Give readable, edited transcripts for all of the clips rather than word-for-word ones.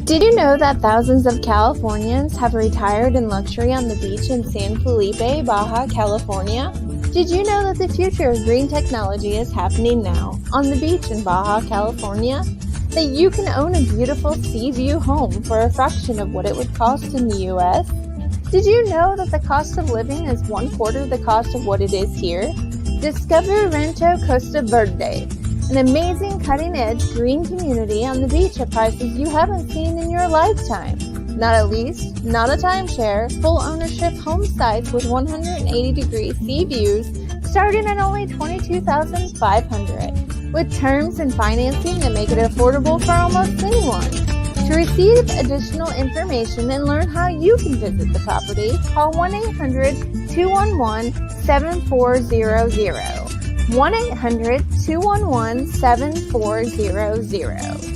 Did you know that thousands of Californians have retired in luxury on the beach in San Felipe, Baja California? Did you know that the future of green technology is happening now on the beach in Baja California? That you can own a beautiful sea view home for a fraction of what it would cost in the US? Did you know that the cost of living is 1/4 the cost of what it is here? Discover Rancho Costa Verde, an amazing cutting-edge green community on the beach at prices you haven't seen in your lifetime. Not a lease, not a timeshare, full ownership home sites with 180-degree sea views starting at only $22,500, with terms and financing that make it affordable for almost anyone. To receive additional information and learn how you can visit the property, call 1-800-211-7400. 1-800-211-7400.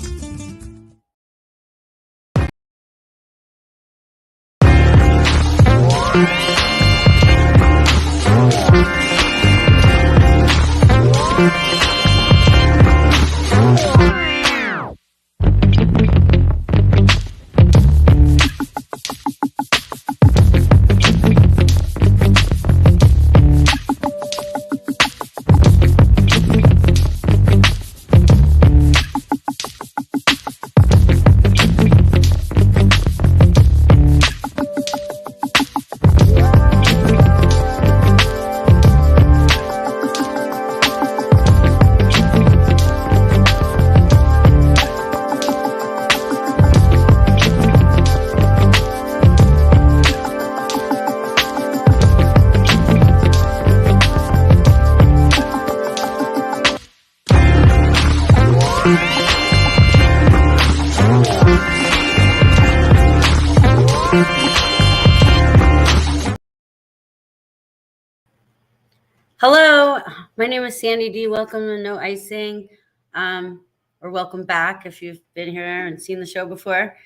Hello, my name is Sandy D. Welcome to No Icing, or welcome back if you've been here and seen the show before.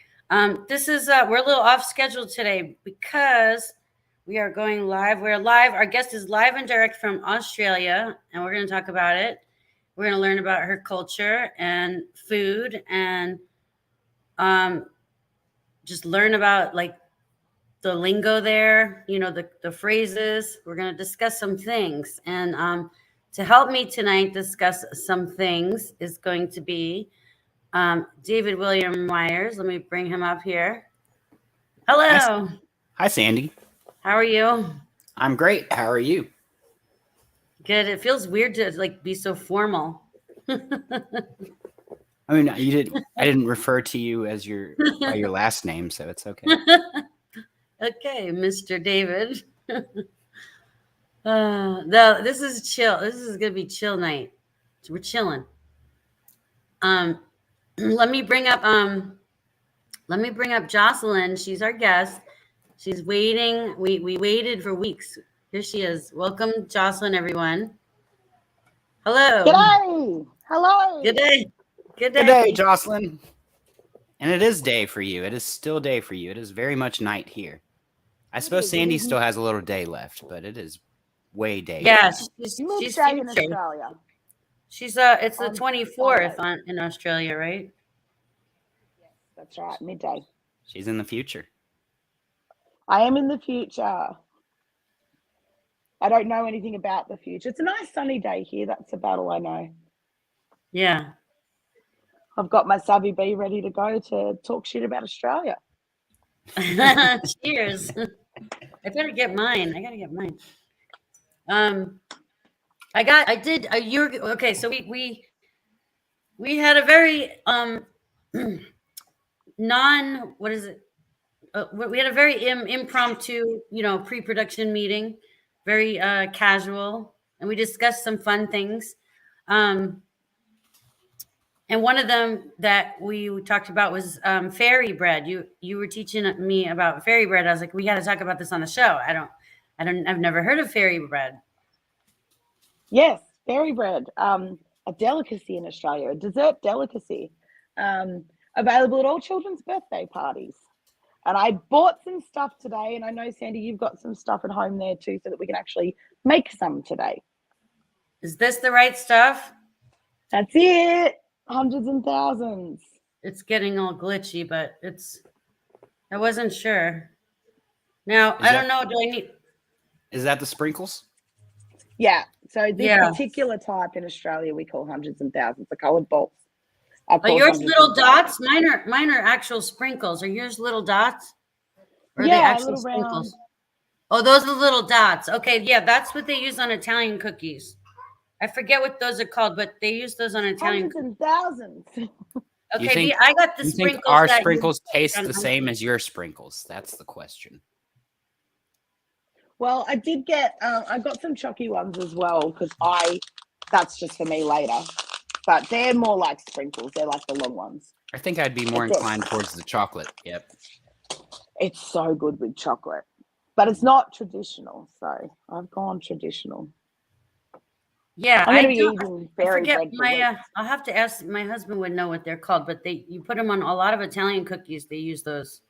This is we're a little off schedule today because we are going live. We're live. Our guest is live and direct from Australia, and we're going to talk about it. We're going to learn about her culture and food, and just learn about like the lingo there, you know, the phrases. We're going to discuss some things. And to help me tonight discuss some things is going to be David William Myers. Let me bring him up here. Hello. Hi, Sandy. How are you? I'm great. How are you? Good. It feels weird to like be so formal. I mean, I didn't refer to you as by your last name, so it's okay. Okay, Mr. David. No, this is chill. This is gonna be chill night. So we're chilling. Let me bring up Jocelyn. She's our guest. She's waiting. We waited for weeks. Here she is. Welcome, Jocelyn, everyone. Hello. Good day. Hello. Good day. Good day. Good day, Jocelyn. And it is day for you. It is still day for you. It is very much night here. I suppose Sandy still has a little day left, but it is way day. Yeah, she's day in Australia. She's it's the 24th in Australia, right? Yes, that's right, midday. She's in the future. I am in the future. I don't know anything about the future. It's a nice sunny day here. That's about all I know. Yeah. I've got my Savvy Bee ready to go to talk shit about Australia. Cheers. I better get mine. I gotta get mine. Okay. So we had a very we had a very impromptu, pre-production meeting, very casual, and we discussed some fun things. And one of them that we talked about was fairy bread. You were teaching me about fairy bread. I was like, we got to talk about this on the show. I've never heard of fairy bread. Yes, fairy bread, a delicacy in Australia, a dessert delicacy, available at all children's birthday parties. And I bought some stuff today, and I know, Sandy, you've got some stuff at home there too, so that we can actually make some today. Is this the right stuff? That's it. Hundreds and thousands. it's getting all glitchy, but I wasn't sure. Now, Is I that don't know. Do I need? is that the sprinkles? Yeah. So this Yeah. particular type in Australia we call hundreds and thousands. The coloured balls are Are called yours hundreds little and thousands. dots? Mine are actual sprinkles. Are yours little dots? Or are they Yeah, a actual little round. sprinkles? Oh, those are little dots. Okay, yeah, that's what they use on Italian cookies. I forget what those are called, but they use those on Italian Hundreds cookies. and thousands. You Okay, think I got the you think sprinkles our that you sprinkles taste on the same as your sprinkles? That's the question. Well, I did get, I got some chalky ones as well because that's just for me later. But they're more like sprinkles. They're like the long ones. I think I'd be more inclined towards the chocolate. Yep. It's so good with chocolate, but it's not traditional. So I've gone traditional. Yeah, I'm going to I be do. eating I berry forget bread for weeks. I'll have to ask. My husband would know what they're called, but you put them on a lot of Italian cookies. They use those.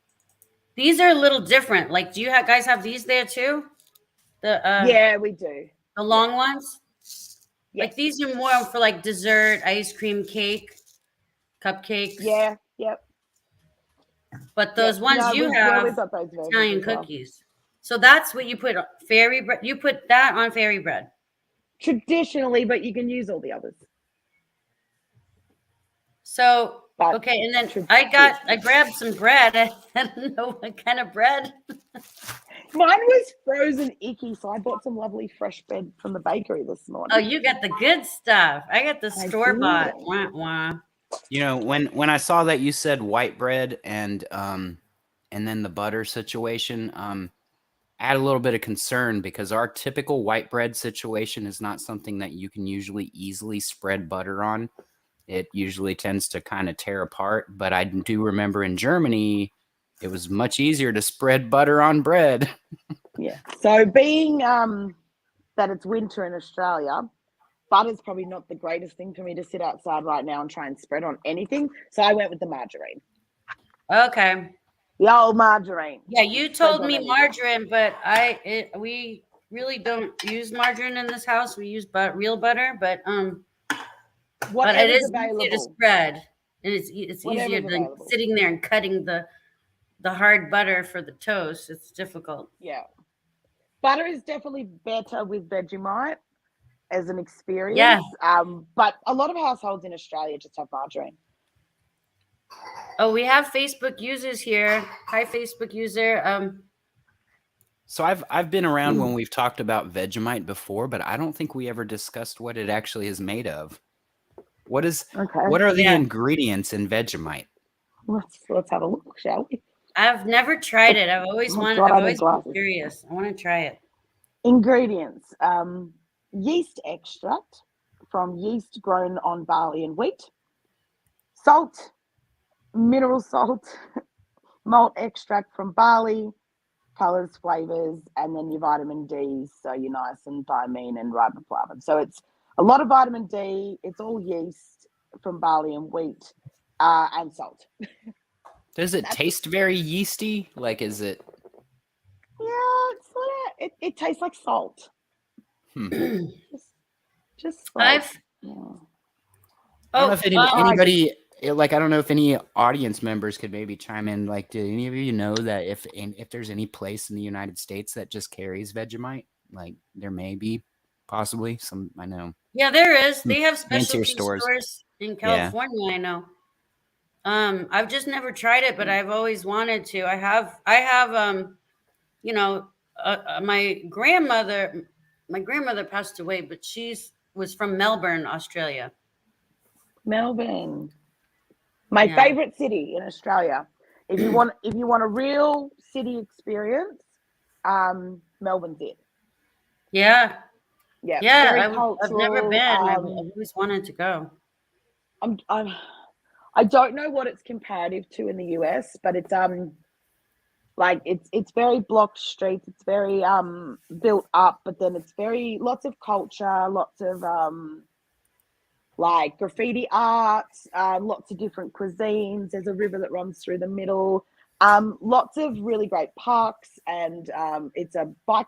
These are a little different. Like, do you guys have these there too? Yeah, we do. The long ones? Yes. Like these are more for like dessert, ice cream, cake, cupcakes. Yeah. Yep. But those ones No, you we've have got those versions Italian as well. cookies. So that's what you put fairy bread. You put that on fairy bread. Traditionally, but you can use all the others. So But okay, and then I grabbed some bread. I don't know what kind of bread. Mine was frozen icky, so I bought some lovely fresh bread from the bakery this morning. Oh, you got the good stuff. I got the store bought. Wah, wah. You know, when I saw that you said white bread and then the butter situation, I had a little bit of concern because our typical white bread situation is not something that you can usually easily spread butter on. It usually tends to kind of tear apart. But I do remember in Germany, it was much easier to spread butter on bread. Yeah. So being that it's winter in Australia, butter's probably not the greatest thing for me to sit outside right now and try and spread on anything. So I went with the margarine. Okay. The old margarine. Yeah, you told me margarine, but we really don't use margarine in this house. We use real butter, but it is easy to spread, and it's easier than sitting there and cutting the hard butter for the toast. It's difficult. Yeah, butter is definitely better with Vegemite as an experience. Yeah. But a lot of households in Australia just have margarine. Oh, we have Facebook users here. Hi, Facebook user. So I've been around when we've talked about Vegemite before, but I don't think we ever discussed what it actually is made of. What are the ingredients in Vegemite? Let's have a look, shall we? I've never tried it. I've always been curious. I want to try it. Ingredients: yeast extract from yeast grown on barley and wheat, salt, mineral salt, malt extract from barley, colors, flavors, and then your vitamin D, so your niacin, thiamine, and riboflavin. So it's a lot of vitamin D. It's all yeast from barley and wheat, and salt. Does it taste very yeasty? Like, is it? Yeah, it's sort of. It tastes like salt. Just salt. I don't know if anybody. Like, I don't know if any audience members could maybe chime in. Like, do any of you know that if there's any place in the United States that just carries Vegemite? Like, there may be, possibly some. I know. Yeah, there is. They have specialty stores in California. Yeah. I know. I've just never tried it, but I've always wanted to. I have. You know, my grandmother passed away, but was from Melbourne, Australia. Melbourne. My favorite city in Australia. If you want a real city experience, Melbourne's it. Yeah. Yeah. Yeah. I've never been. I've always wanted to go. I don't know what it's comparative to in the US, but it's like it's very blocked streets. It's very built up, but then it's lots of culture, lots of like graffiti art, lots of different cuisines. There's a river that runs through the middle. Lots of really great parks, and it's a bike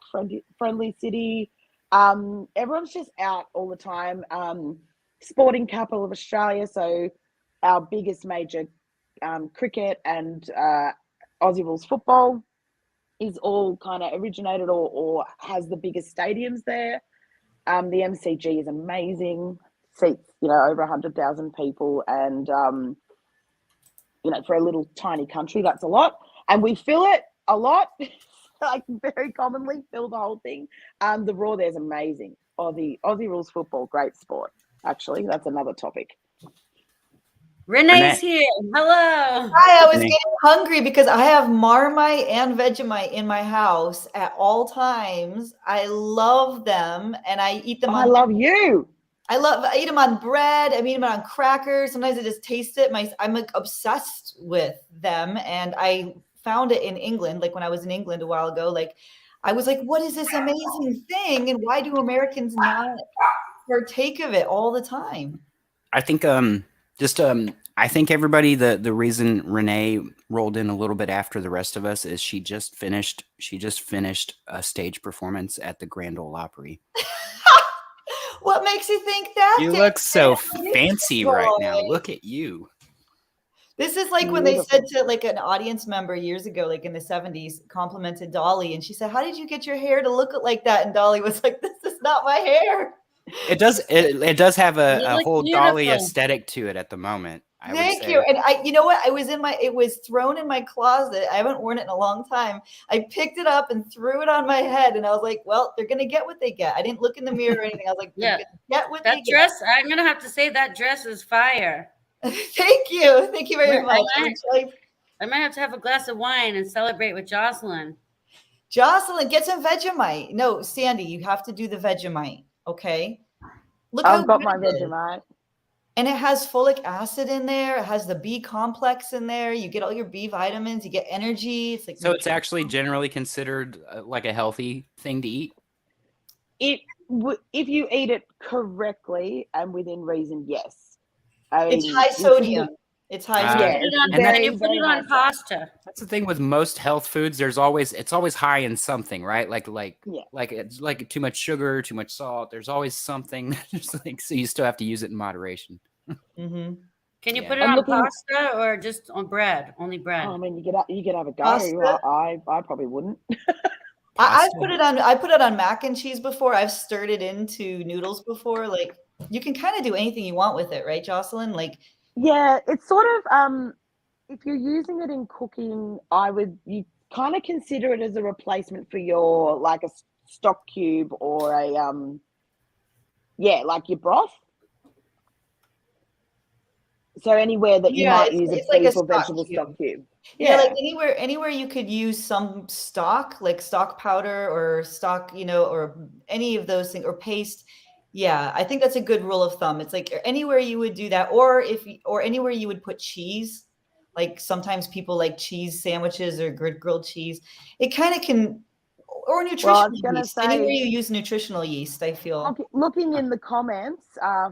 friendly city. Everyone's just out all the time. Sporting capital of Australia, so our biggest major cricket and Aussie rules football is all kind of originated or has the biggest stadiums there. The MCG is amazing, seats, over 100,000 people, and for a little tiny country, that's a lot. And we fill it a lot, like very commonly fill the whole thing. The Raw there's amazing. Aussie rules football, great sport. Actually, that's another topic. Renee's here. Hello. Hi, I was getting hungry because I have Marmite and Vegemite in my house at all times. I love them, and I eat them. I love you. I eat them on bread. I eat them on crackers. Sometimes I just taste it. I'm like obsessed with them, and I found it in England. Like when I was in England a while ago, like I was like, "What is this amazing thing? And why do Americans not partake of it all the time?" I think I think everybody, the reason Renee rolled in a little bit after the rest of us is she just finished a stage performance at the Grand Ole Opry. What makes you think that? You look so fancy right now. Look at you. This is like when they said to like an audience member years ago, like in the 70s, complimented Dolly, and she said, "How did you get your hair to look like that?" And Dolly was like, "This is not my hair." It does have a whole beautiful. Dolly aesthetic to it at the moment. Thank you. And you know what? It was thrown in my closet. I haven't worn it in a long time. I picked it up and threw it on my head, and I was like, well, they're gonna get what they get. I didn't look in the mirror or anything. I was like, Yeah, get what that they dress. Get. I'm gonna have to say that dress is fire. Thank you very much. I might have to have a glass of wine and celebrate with Jocelyn. Jocelyn, get some Vegemite. No, Sandy, you have to do the Vegemite. Okay. Look, I've got my Vegemite. And it has folic acid in there. It has the B complex in there. You get all your B vitamins. You get energy. It's like so. It's actually generally considered like a healthy thing to eat. If you eat it correctly and within reason, yes. It's high sodium. It's high sodium. And you put it on pasta. That's the thing with most health foods. It's always high in something, right? Like it's like too much sugar, too much salt. There's always something. So you still have to use it in moderation. Mm-hmm. Can you put it on pasta or just on bread? Only bread. I mean, you could have a go. I probably wouldn't. I put it on mac and cheese before. I've stirred it into noodles before. Like you can kind of do anything you want with it, right, Jocelyn? Like. Yeah, it's sort of if you're using it in cooking, you kind of consider it as a replacement for your like a stock cube or a like your broth. So anywhere that you might use a beef or vegetable stock cube. Yeah, like anywhere you could use some stock, like stock powder or stock, or any of those things or paste. Yeah, I think that's a good rule of thumb. It's like anywhere you would do that, or anywhere you would put cheese. Like sometimes people like cheese sandwiches or grilled cheese. It kind of can, or nutritional yeast. Anywhere you use nutritional yeast, I feel. Looking in the comments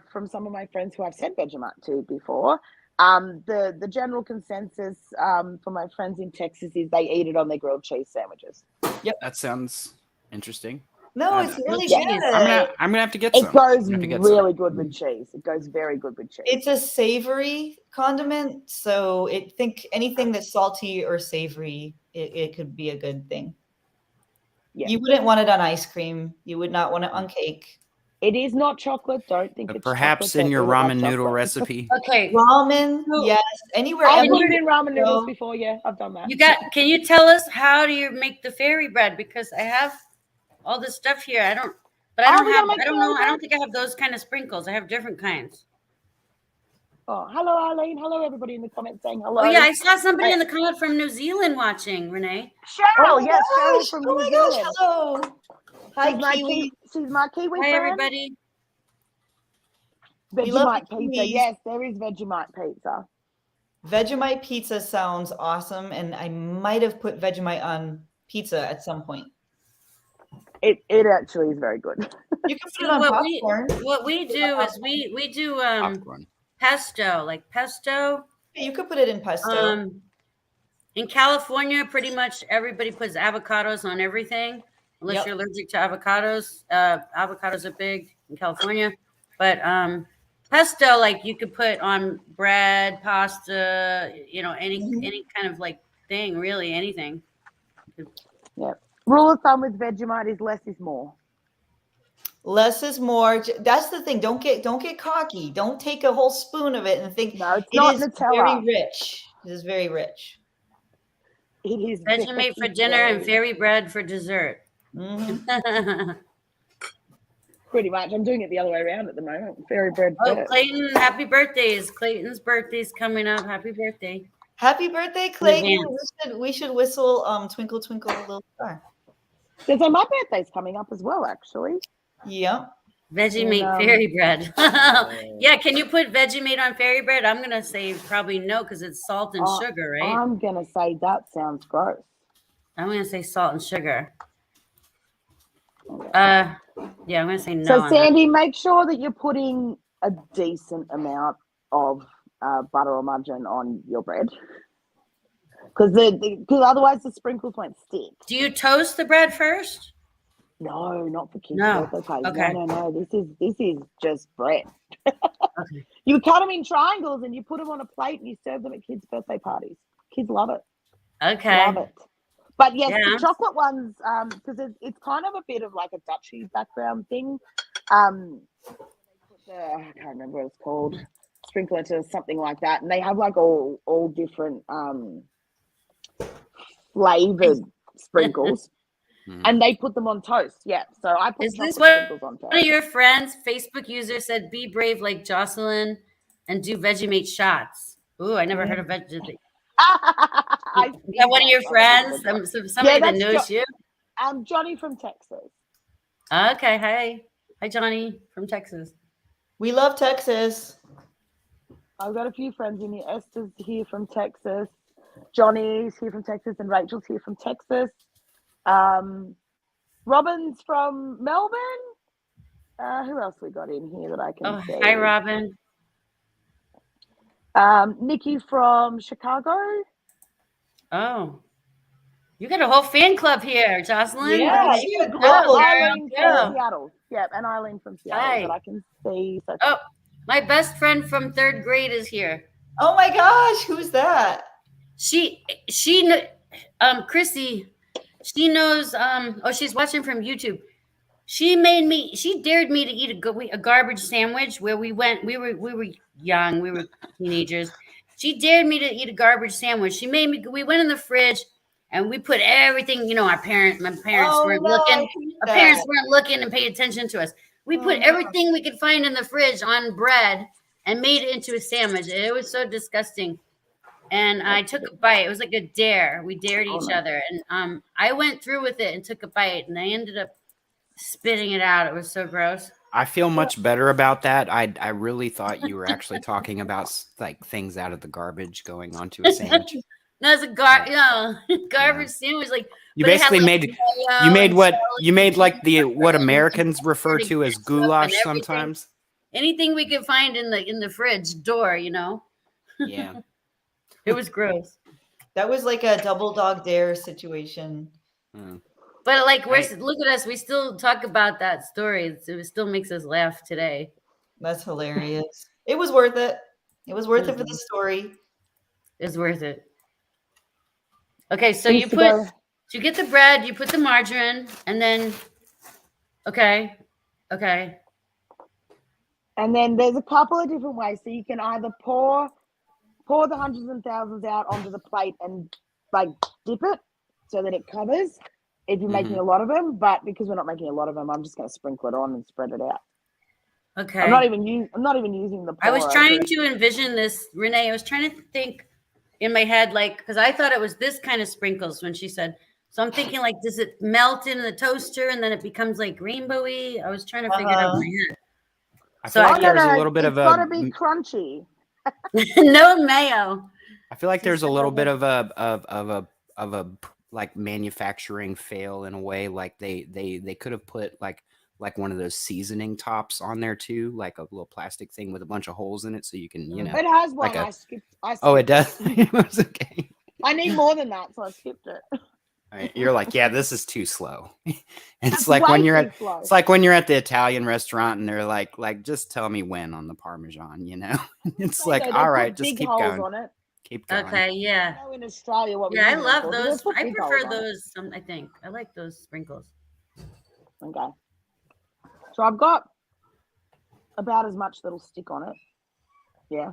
from some of my friends who I've said Vegemite to before, the general consensus for my friends in Texas is they eat it on their grilled cheese sandwiches. Yep, that sounds interesting. No, it's really good. I'm gonna have to get some. It goes really good with cheese. It goes very good with cheese. It's a savory condiment, so anything that's salty or savory, it could be a good thing. Yeah. You wouldn't want it on ice cream. You would not want it on cake. It is not chocolate. Don't think it's perhaps in your ramen noodle recipe. Okay, ramen. Yes, anywhere. I've put it in ramen noodles before. Yeah, I've done that. Can you tell us how do you make the fairy bread? Because I have all this stuff here. I don't know. I don't think I have those kind of sprinkles. I have different kinds. Oh, hello, Arlene. Hello, everybody in the comments saying hello. Oh, yeah, I saw somebody in the comment from New Zealand watching, Renee. Cheryl, yes, Cheryl from New Zealand. Hello. Hi, Kiwi. She's my Kiwi Hi, friend. everybody. Vegemite pizza. Yes, there is Vegemite pizza. Vegemite pizza sounds awesome, and I might have put Vegemite on pizza at some point. It actually is very good. You can put it on popcorn. What we do is we do pesto, like pesto. You could put it in pesto. In California, pretty much everybody puts avocados on everything, unless you're allergic to avocados. Avocados are big in California, but pesto, like you could put on bread, pasta, any kind of like thing, really anything. Yeah. Rule of thumb with Vegemite is less is more. Less is more. That's the thing. Don't get cocky. Don't take a whole spoon of it and think No, it's not is Nutella. very rich. It is very rich. It is Vegemite for dinner and fairy bread for dessert. Mm-hmm. Pretty much. I'm doing it the other way around at the moment. Fairy bread first. Clayton, happy birthdays. Clayton's birthday's coming up. Happy birthday. Happy birthday, Clayton. We should whistle Twinkle Twinkle Little Star. There's my birthday's coming up as well, actually. Yep. Vegemite fairy bread. Yeah, can you put Vegemite on fairy bread? I'm gonna say probably no, because it's salt and sugar, right? I'm gonna say that sounds gross. I'm gonna say salt and sugar. Yeah, I'm gonna say no. So Sandy, make sure that you're putting a decent amount of butter or margarine on your bread, because otherwise the sprinkles won't stick. Do you toast the bread first? No, not for kids' birthday parties. Okay. No. This is just bread. Okay. You cut them in triangles and you put them on a plate and you serve them at kids' birthday parties. Kids love it. Okay. Love it. But yes, the chocolate ones, because it's kind of a bit of like a Dutchy background thing. I can't remember what it's called. Sprinkle into something like that, and they have like all different flavored sprinkles. And they put them on toast. Yeah. So I put sprinkles on toast. One of your friends, Facebook user, said, "Be brave like Jocelyn and do Vegemite shots." Ooh, I never heard of Vegemite. Is that one of your friends? Somebody that knows you? Johnny from Texas. Okay. Hi, Johnny from Texas. We love Texas. I've got a few friends in here. Esther's here from Texas. Johnny's here from Texas, and Rachel's here from Texas. Robin's from Melbourne. Who else we got in here that I can see? Hi, Robin. Nikki from Chicago. Oh, you got a whole fan club here, Jocelyn. Yeah, you got a global Eileen from Seattle. Yeah, and Eileen from Seattle that I can see. So my best friend from 3rd grade is here. Oh my gosh, who's that? She Chrissy. She knows. She's watching from YouTube. She dared me to eat a garbage sandwich where we went. We were young. We were teenagers. She dared me to eat a garbage sandwich. She made me. We went in the fridge and we put everything. My parents weren't looking. Our parents weren't looking and paid attention to us. We put everything we could find in the fridge on bread and made it into a sandwich. It was so disgusting. And I took a bite. It was like a dare. We dared each other. And I went through with it and took a bite. And I ended up spitting it out. It was so gross. I feel much better about that. I really thought you were actually talking about like things out of the garbage going onto a sandwich. No, it's a garbage sandwich. Like you basically made what Americans refer to as goulash sometimes. Anything we could find in the fridge door, Yeah. It was gross. That was like a double dog dare situation. But look at us. We still talk about that story. It still makes us laugh today. That's hilarious. It was worth it. It was worth it for the story. It's worth it. Okay, so you get the bread, you put the margarine, and then okay. And then there's a couple of different ways. So you can either pour the hundreds and thousands out onto the plate and like dip it so that it covers if you're making a lot of them. But because we're not making a lot of them, I'm just going to sprinkle it on and spread it out. Okay. I'm not even using the pourer. I was trying to envision this, Renee. I was trying to think in my head, because I thought it was this kind of sprinkles when she said. So I'm thinking, does it melt in the toaster and then it becomes like rainbowy? I was trying to figure it out in my head. I feel like there's a little bit of a. It's got to be crunchy. No mayo. I feel like there's a little bit of a like manufacturing fail in a way. Like they could have put like one of those seasoning tops on there too, like a little plastic thing with a bunch of holes in it, so you can It has one. I skipped it does. It was okay. I need more than that, so I skipped it. You're like, yeah, this is too slow. It's That's like way when you're too at slow. it's like when you're at the Italian restaurant and they're like just tell me when on the Parmesan, you know? It's Say like, though, they all put right, just big keep holes going. on it. Keep going. Okay, yeah. I know in Australia what we Yeah, I use them love for, but they those. put I big prefer holes on it. those. I think I like those sprinkles. Okay. So I've got about as much that'll stick on it. Yeah.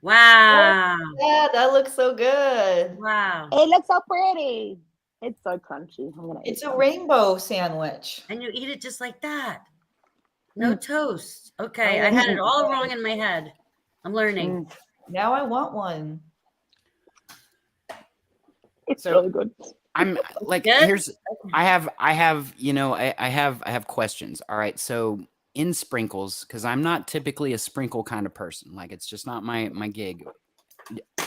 Wow. Yeah, that looks so good. Wow. It looks so pretty. It's so crunchy. I'm gonna It's eat a some. rainbow sandwich. And you eat it just like that. No toast. Okay, Oh, I had it yeah. all wrong in my head. I'm learning. Now I want one. It's So- really good. I'm like, Good? I have, you know, I have questions. All right. So in sprinkles, because I'm not typically a sprinkle kind of person. Like it's just not my gig.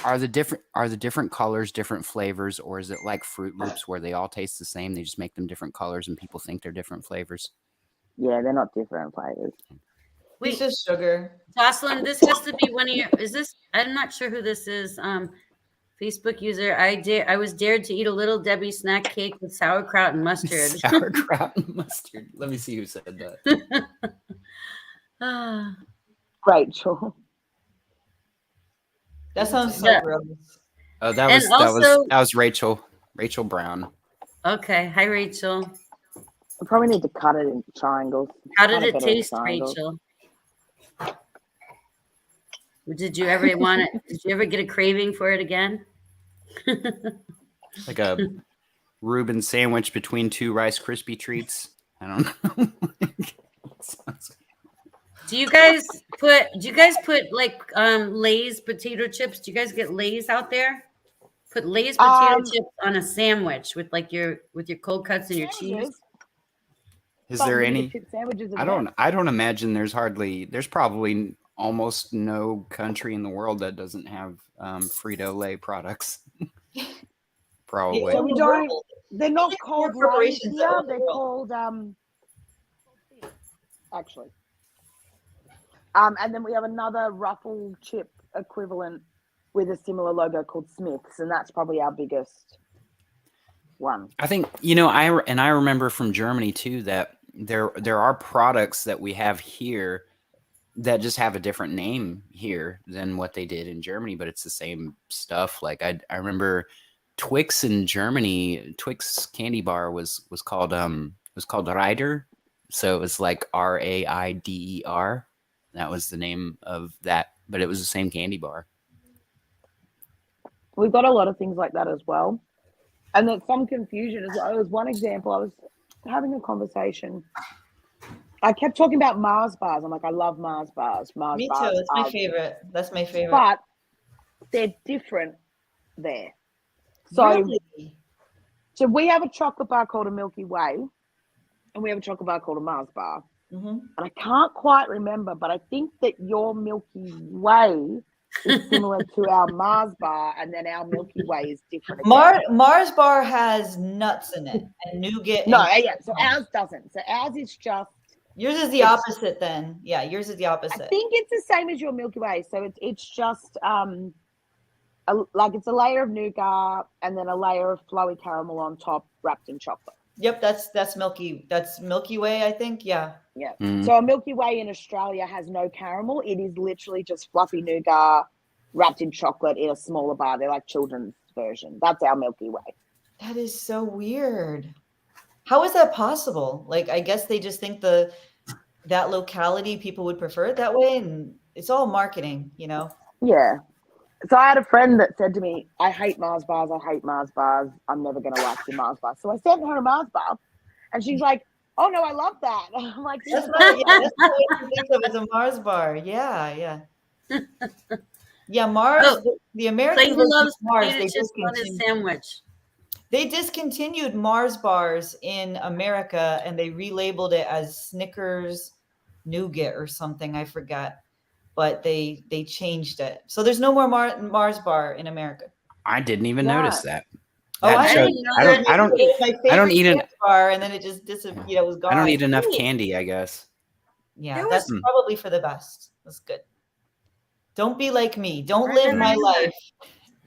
Are the different colors, different flavors, or is it like Fruit Loops where they all taste the same? They just make them different colors and people think they're different flavors? Yeah, they're not different flavors. It's Wait, just sugar. Jocelyn, this has to be one of your. Is this? I'm not sure who this is. Facebook user. I was dared to eat a Little Debbie snack cake with sauerkraut and mustard. Sauerkraut and mustard. Let me see who said that. Ah, Rachel. That sounds so Yeah. gross. Oh, that And was Rachel Brown. okay. Hi, Rachel. We probably need to cut it into triangles. How did Cut it better in taste, triangles. Rachel? Did you ever want it? Did you ever get a craving for it again? Like a Reuben sandwich between two Rice Krispie treats. I don't know. Do you guys put like Lay's potato chips? Do you guys get Lay's out there? Put Lay's potato chips on a sandwich with like your cold cuts and your cheese. Sandwiches. Is Salt there and vinegar any? chip sandwiches are I the best. don't imagine there's probably almost no country in the world that doesn't have Frito-Lay products. Probably. So we don't. They're not Like called more Lay's corporations here. that own the They're world. called actually. And then we have another ruffle chip equivalent with a similar logo called Smith's, and that's probably our biggest one. I think, you know, I remember from Germany too that there are products that we have here that just have a different name here than what they did in Germany, but it's the same stuff. Like I remember Twix in Germany, Twix candy bar was called Rider. So it was like Raider. That was the name of that, but it was the same candy bar. We've got a lot of things like that as well. And there's some confusion as well. There was one example, I was having a conversation. I kept talking about Mars bars. I'm like, I love Mars bars. Mars Me bars too. It's my are- favorite. That's my favorite. But they're different there. So, Really? so we have a chocolate bar called a Milky Way, and we have a chocolate bar called a Mars bar. Mhm. And I can't quite remember, but I think that your Milky Way is similar to our Mars bar, and then our Milky Way is different. again. Mars bar has nuts in it and nougat. No, and- yeah. So ours doesn't. So ours is just. Yours is the it's- opposite then. Yeah, yours is the I opposite. think it's the same as your Milky Way. So it's just like it's a layer of nougat and then a layer of flowy caramel on top, wrapped in chocolate. Yep, that's Milky Way, I think. Yeah. Yeah. Mm. So a Milky Way in Australia has no caramel. It is literally just fluffy nougat wrapped in chocolate in a smaller bar. They're like children's version. That's our Milky Way. That is so weird. How is that possible? Like, I guess they just think that locality people would prefer it that way, and it's all marketing, you know. Yeah. So I had a friend that said to me, I hate Mars bars. I hate Mars bars. I'm never going to like your Mars bar. So I sent her a Mars bar and she's like, oh no, I love that. I'm like, That's not, yeah, that's not what you think of as a Mars bar. Yeah. Yeah, Mars. Oh, the American Clayton version of loves Mars. potato chips on his sandwich. They discontinued Mars bars in America and they relabeled it as Snickers Nougat or something. I forgot, but they changed it. So there's no more Mars bar in America. I didn't even notice that. Oh, That I showed- didn't know I that. don't It was my I don't favorite eat it. Mars bar, and then it just disappeared. It was gone. I don't eat enough candy, I guess. Yeah, There that's was- probably for the best. That's good. Don't be like me. Don't I live my remember life.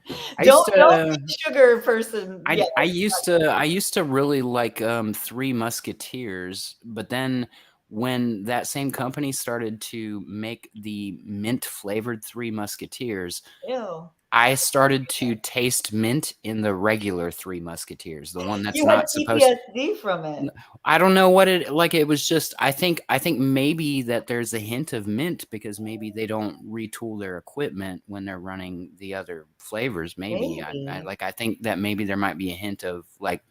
I used Don't to. be a sugar person. Yeah, I used to really like Three Musketeers, but then when that same company started to make the mint flavored Three Musketeers, ew. I started to taste mint in the regular Three Musketeers, the one that's You had not supposed. PTSD from it. I don't know what it like. It was just I think maybe that there's a hint of mint because maybe they don't retool their equipment when they're running the other flavors. Maybe Maybe. I think that maybe there might be a hint of like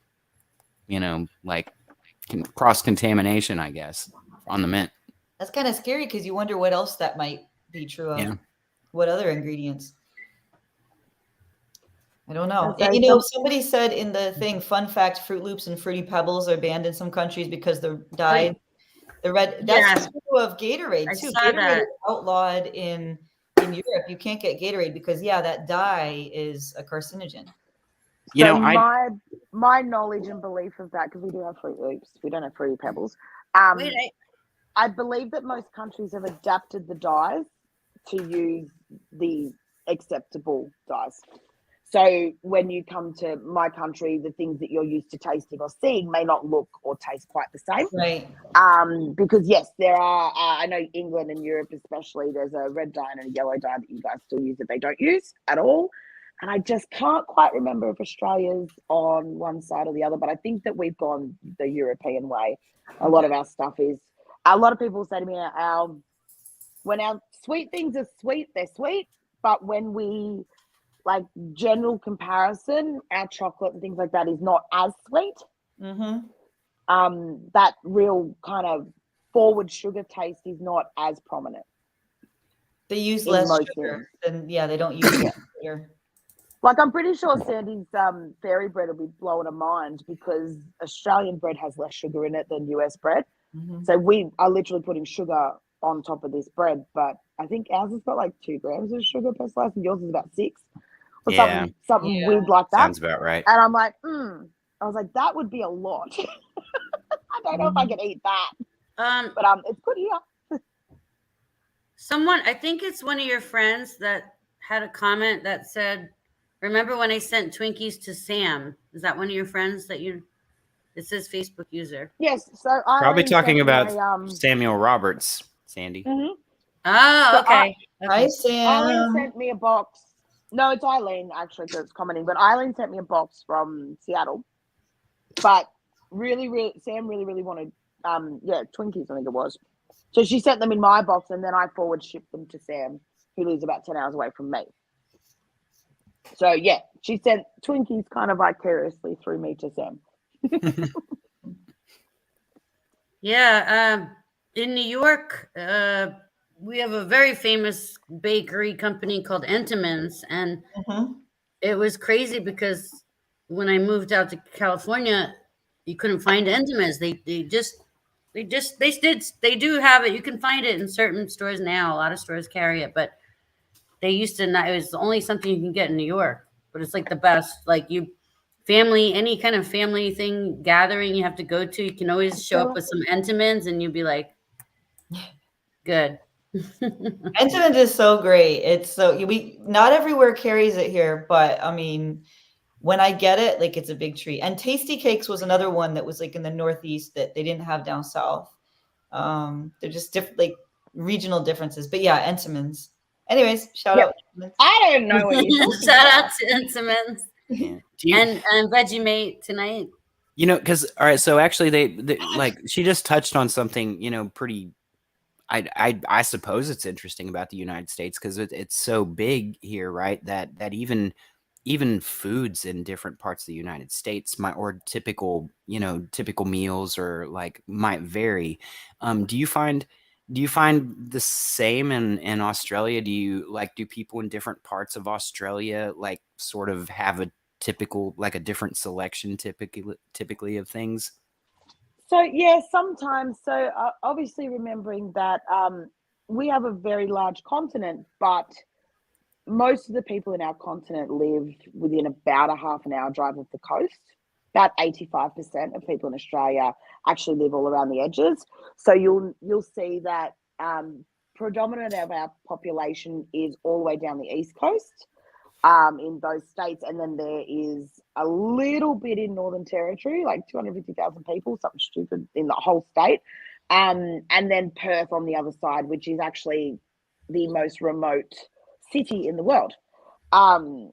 like cross contamination, I guess, on the mint. That's kind of scary because you wonder what else that might be true of. Yeah. What other ingredients? I don't know. And And, so somebody said in the thing, fun fact, Fruit Loops and Fruity Pebbles are banned in some countries because they're dyed. The red. That's true of Gatorade I too. saw Gatorade that. is outlawed in Europe. You can't get Gatorade because that dye is a carcinogen. So my knowledge and belief of that, because we do have Fruit Loops, we don't have Fruity Pebbles. Wait, I believe that most countries have adapted the dyes to use the acceptable dyes. So when you come to my country, the things that you're used to tasting or seeing may not look or taste quite the same. Right. Because yes, there are, I know England and Europe especially, there's a red dye and a yellow dye that you guys still use that they don't use at all. And I just can't quite remember if Australia's on one side or the other, but I think that we've gone the European way. A lot of our stuff is, a lot of people say to me, when our sweet things are sweet, they're sweet. But when we, like general comparison, our chocolate and things like that is not as sweet. Mm-hmm. That real kind of forward sugar taste is not as prominent. They use in less most sugar things. than they don't use sugar. Like I'm pretty sure Sandy's fairy bread will be blowing a mind because Australian bread has less sugar in it than US bread. Mm-hmm. So we are literally putting sugar on top of this bread, but I think ours has got like 2 grams of sugar per slice and yours is about 6 or something weird like that. Sounds about right. And I'm like, I was like, that would be a lot. I don't know if I could eat that. But it's good here. Someone, I think it's one of your friends that had a comment that said, remember when I sent Twinkies to Sam? Is that one of your friends that you, it says Facebook user? Yes. So I Probably talking about Samuel Roberts, Sandy. Mm-hmm. Oh, okay. Hi, Sam. Eileen sent me a box. No, it's Eileen actually that's commenting, but Eileen sent me a box from Seattle. But Sam really wanted, Twinkies, I think it was. So she sent them in my box and then I forward shipped them to Sam, who lives about 10 hours away from me. So yeah, she sent Twinkies kind of vicariously through me to Sam. Yeah. In New York, we have a very famous bakery company called Entenmann's, and it was crazy because when I moved out to California, you couldn't find Entenmann's. They do have it. You can find it in certain stores now. A lot of stores carry it, but they used to not. It was only something you can get in New York, but it's like the best. Like any kind of family thing gathering you have to go to, you can always show up with some Entenmann's, and you'll be like, good. Entenmann's is so great. It's not everywhere carries it here, but I mean, when I get it, like it's a big treat. And Tasty Cakes was another one that was like in the Northeast that they didn't have down south. They're just different, like regional differences. But yeah, Entenmann's. Anyways, shout out. I don't know what you're talking Shout about. out to Entenmann's. Yeah. And Vegemite tonight. Because all right, so actually they like she just touched on something pretty. I suppose it's interesting about the United States because it's so big here, right? That even foods in different parts of the United States or typical meals or like might vary. Do you find the same in Australia? Do people in different parts of Australia like sort of have a typical, like a different selection typically of things? So yeah, sometimes. So obviously remembering that we have a very large continent, but most of the people in our continent live within about a half an hour drive of the coast. About 85% of people in Australia actually live all around the edges. So you'll see that predominant of our population is all the way down the east coast. in those states, and then there is a little bit in Northern Territory, like 250,000 people, something stupid in the whole state, and then Perth on the other side, which is actually the most remote city in the world. And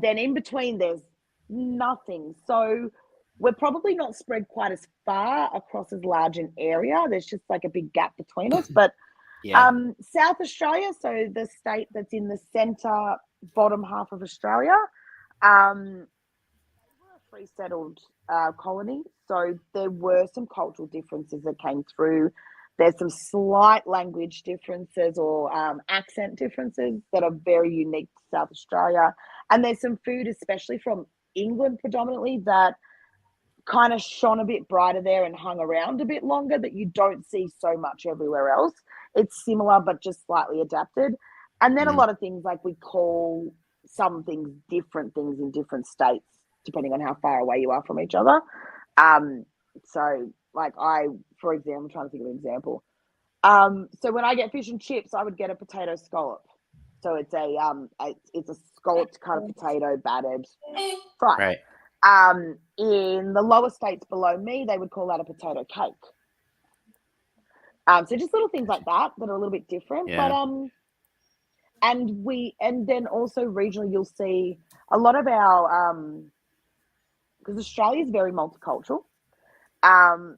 then in between, there's nothing. So we're probably not spread quite as far across as large an area. There's just like a big gap between us. But Yeah. South Australia, so the state that's in the centre bottom half of Australia, they were a free settled colony. So there were some cultural differences that came through. There's some slight language differences or accent differences that are very unique to South Australia. And there's some food, especially from England predominantly, that kind of shone a bit brighter there and hung around a bit longer that you don't see so much everywhere else. It's similar, but just slightly adapted. And then a lot of things, like we call some things different things in different states, depending on how far away you are from each other. So like for example, I'm trying to think of an example. So when I get fish and chips, I would get a potato scallop. So it's a scalloped kind of potato battered fry. Right. In the lower states below me, they would call that a potato cake. So just little things like that are a little bit different. Yeah. But and then also regionally, you'll see a lot of our because Australia is very multicultural. And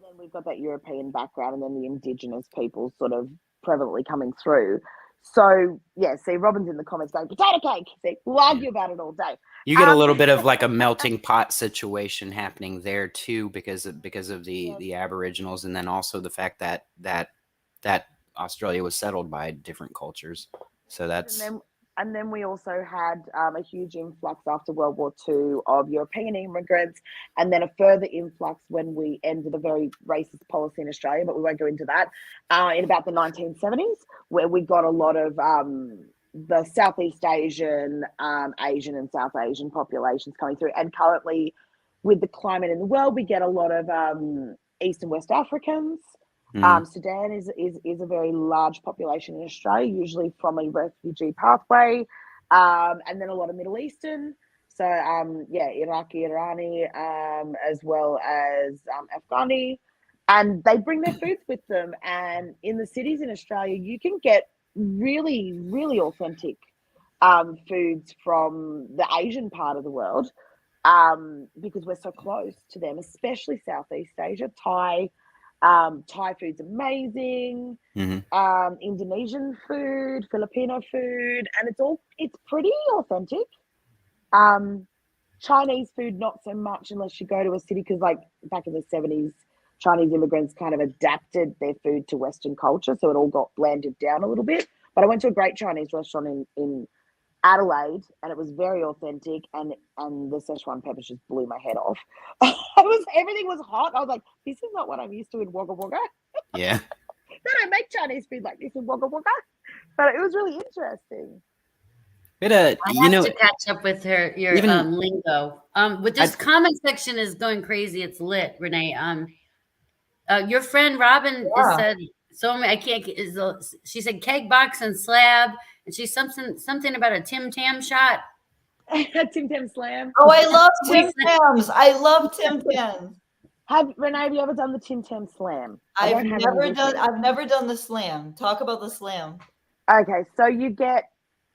then we've got that European background, and then the Indigenous people sort of prevalently coming through. So yeah, see, Robin's in the comments going potato cake. See, we'll argue about it all day. You get a little bit of like a melting pot situation happening there too, because of the Aboriginals, and then also the fact that Australia was settled by different cultures. So that's and then we also had a huge influx after World War II of European immigrants, and then a further influx when we ended a very racist policy in Australia, but we won't go into that, in about the 1970s, where we got a lot of the Southeast Asian, Asian and South Asian populations coming through. And currently, with the climate in the world, we get a lot of East and West Africans. Sudan is a very large population in Australia, usually from a refugee pathway, and then a lot of Middle Eastern. So Iraqi, Irani, as well as Afghani, and they bring their foods with them. And in the cities in Australia, you can get really, really authentic foods from the Asian part of the world, because we're so close to them, especially Southeast Asia. Thai food's amazing. Indonesian food, Filipino food, and it's pretty authentic. Chinese food, not so much unless you go to a city, because like back in the 70s, Chinese immigrants kind of adapted their food to Western culture, so it all got blended down a little bit. But I went to a great Chinese restaurant in Adelaide, and it was very authentic, and the Szechuan peppers just blew my head off. Everything was hot. I was like, this is not what I'm used to in Wagga Wagga. yeah. They don't make Chinese food like this in Wagga Wagga. But it was really interesting. But I have to catch up with your even- lingo. With this comment section is going crazy. It's lit, Renee. Your friend Robin said so many. I can't. She said keg box and slab, and she's something about a Tim Tam shot. Tim Tam slam. Oh, I love Tim Tams. I love Tim Tams. Renee, have you ever done the Tim Tam slam? I've never done the slam. Talk about the slam. Okay, so you get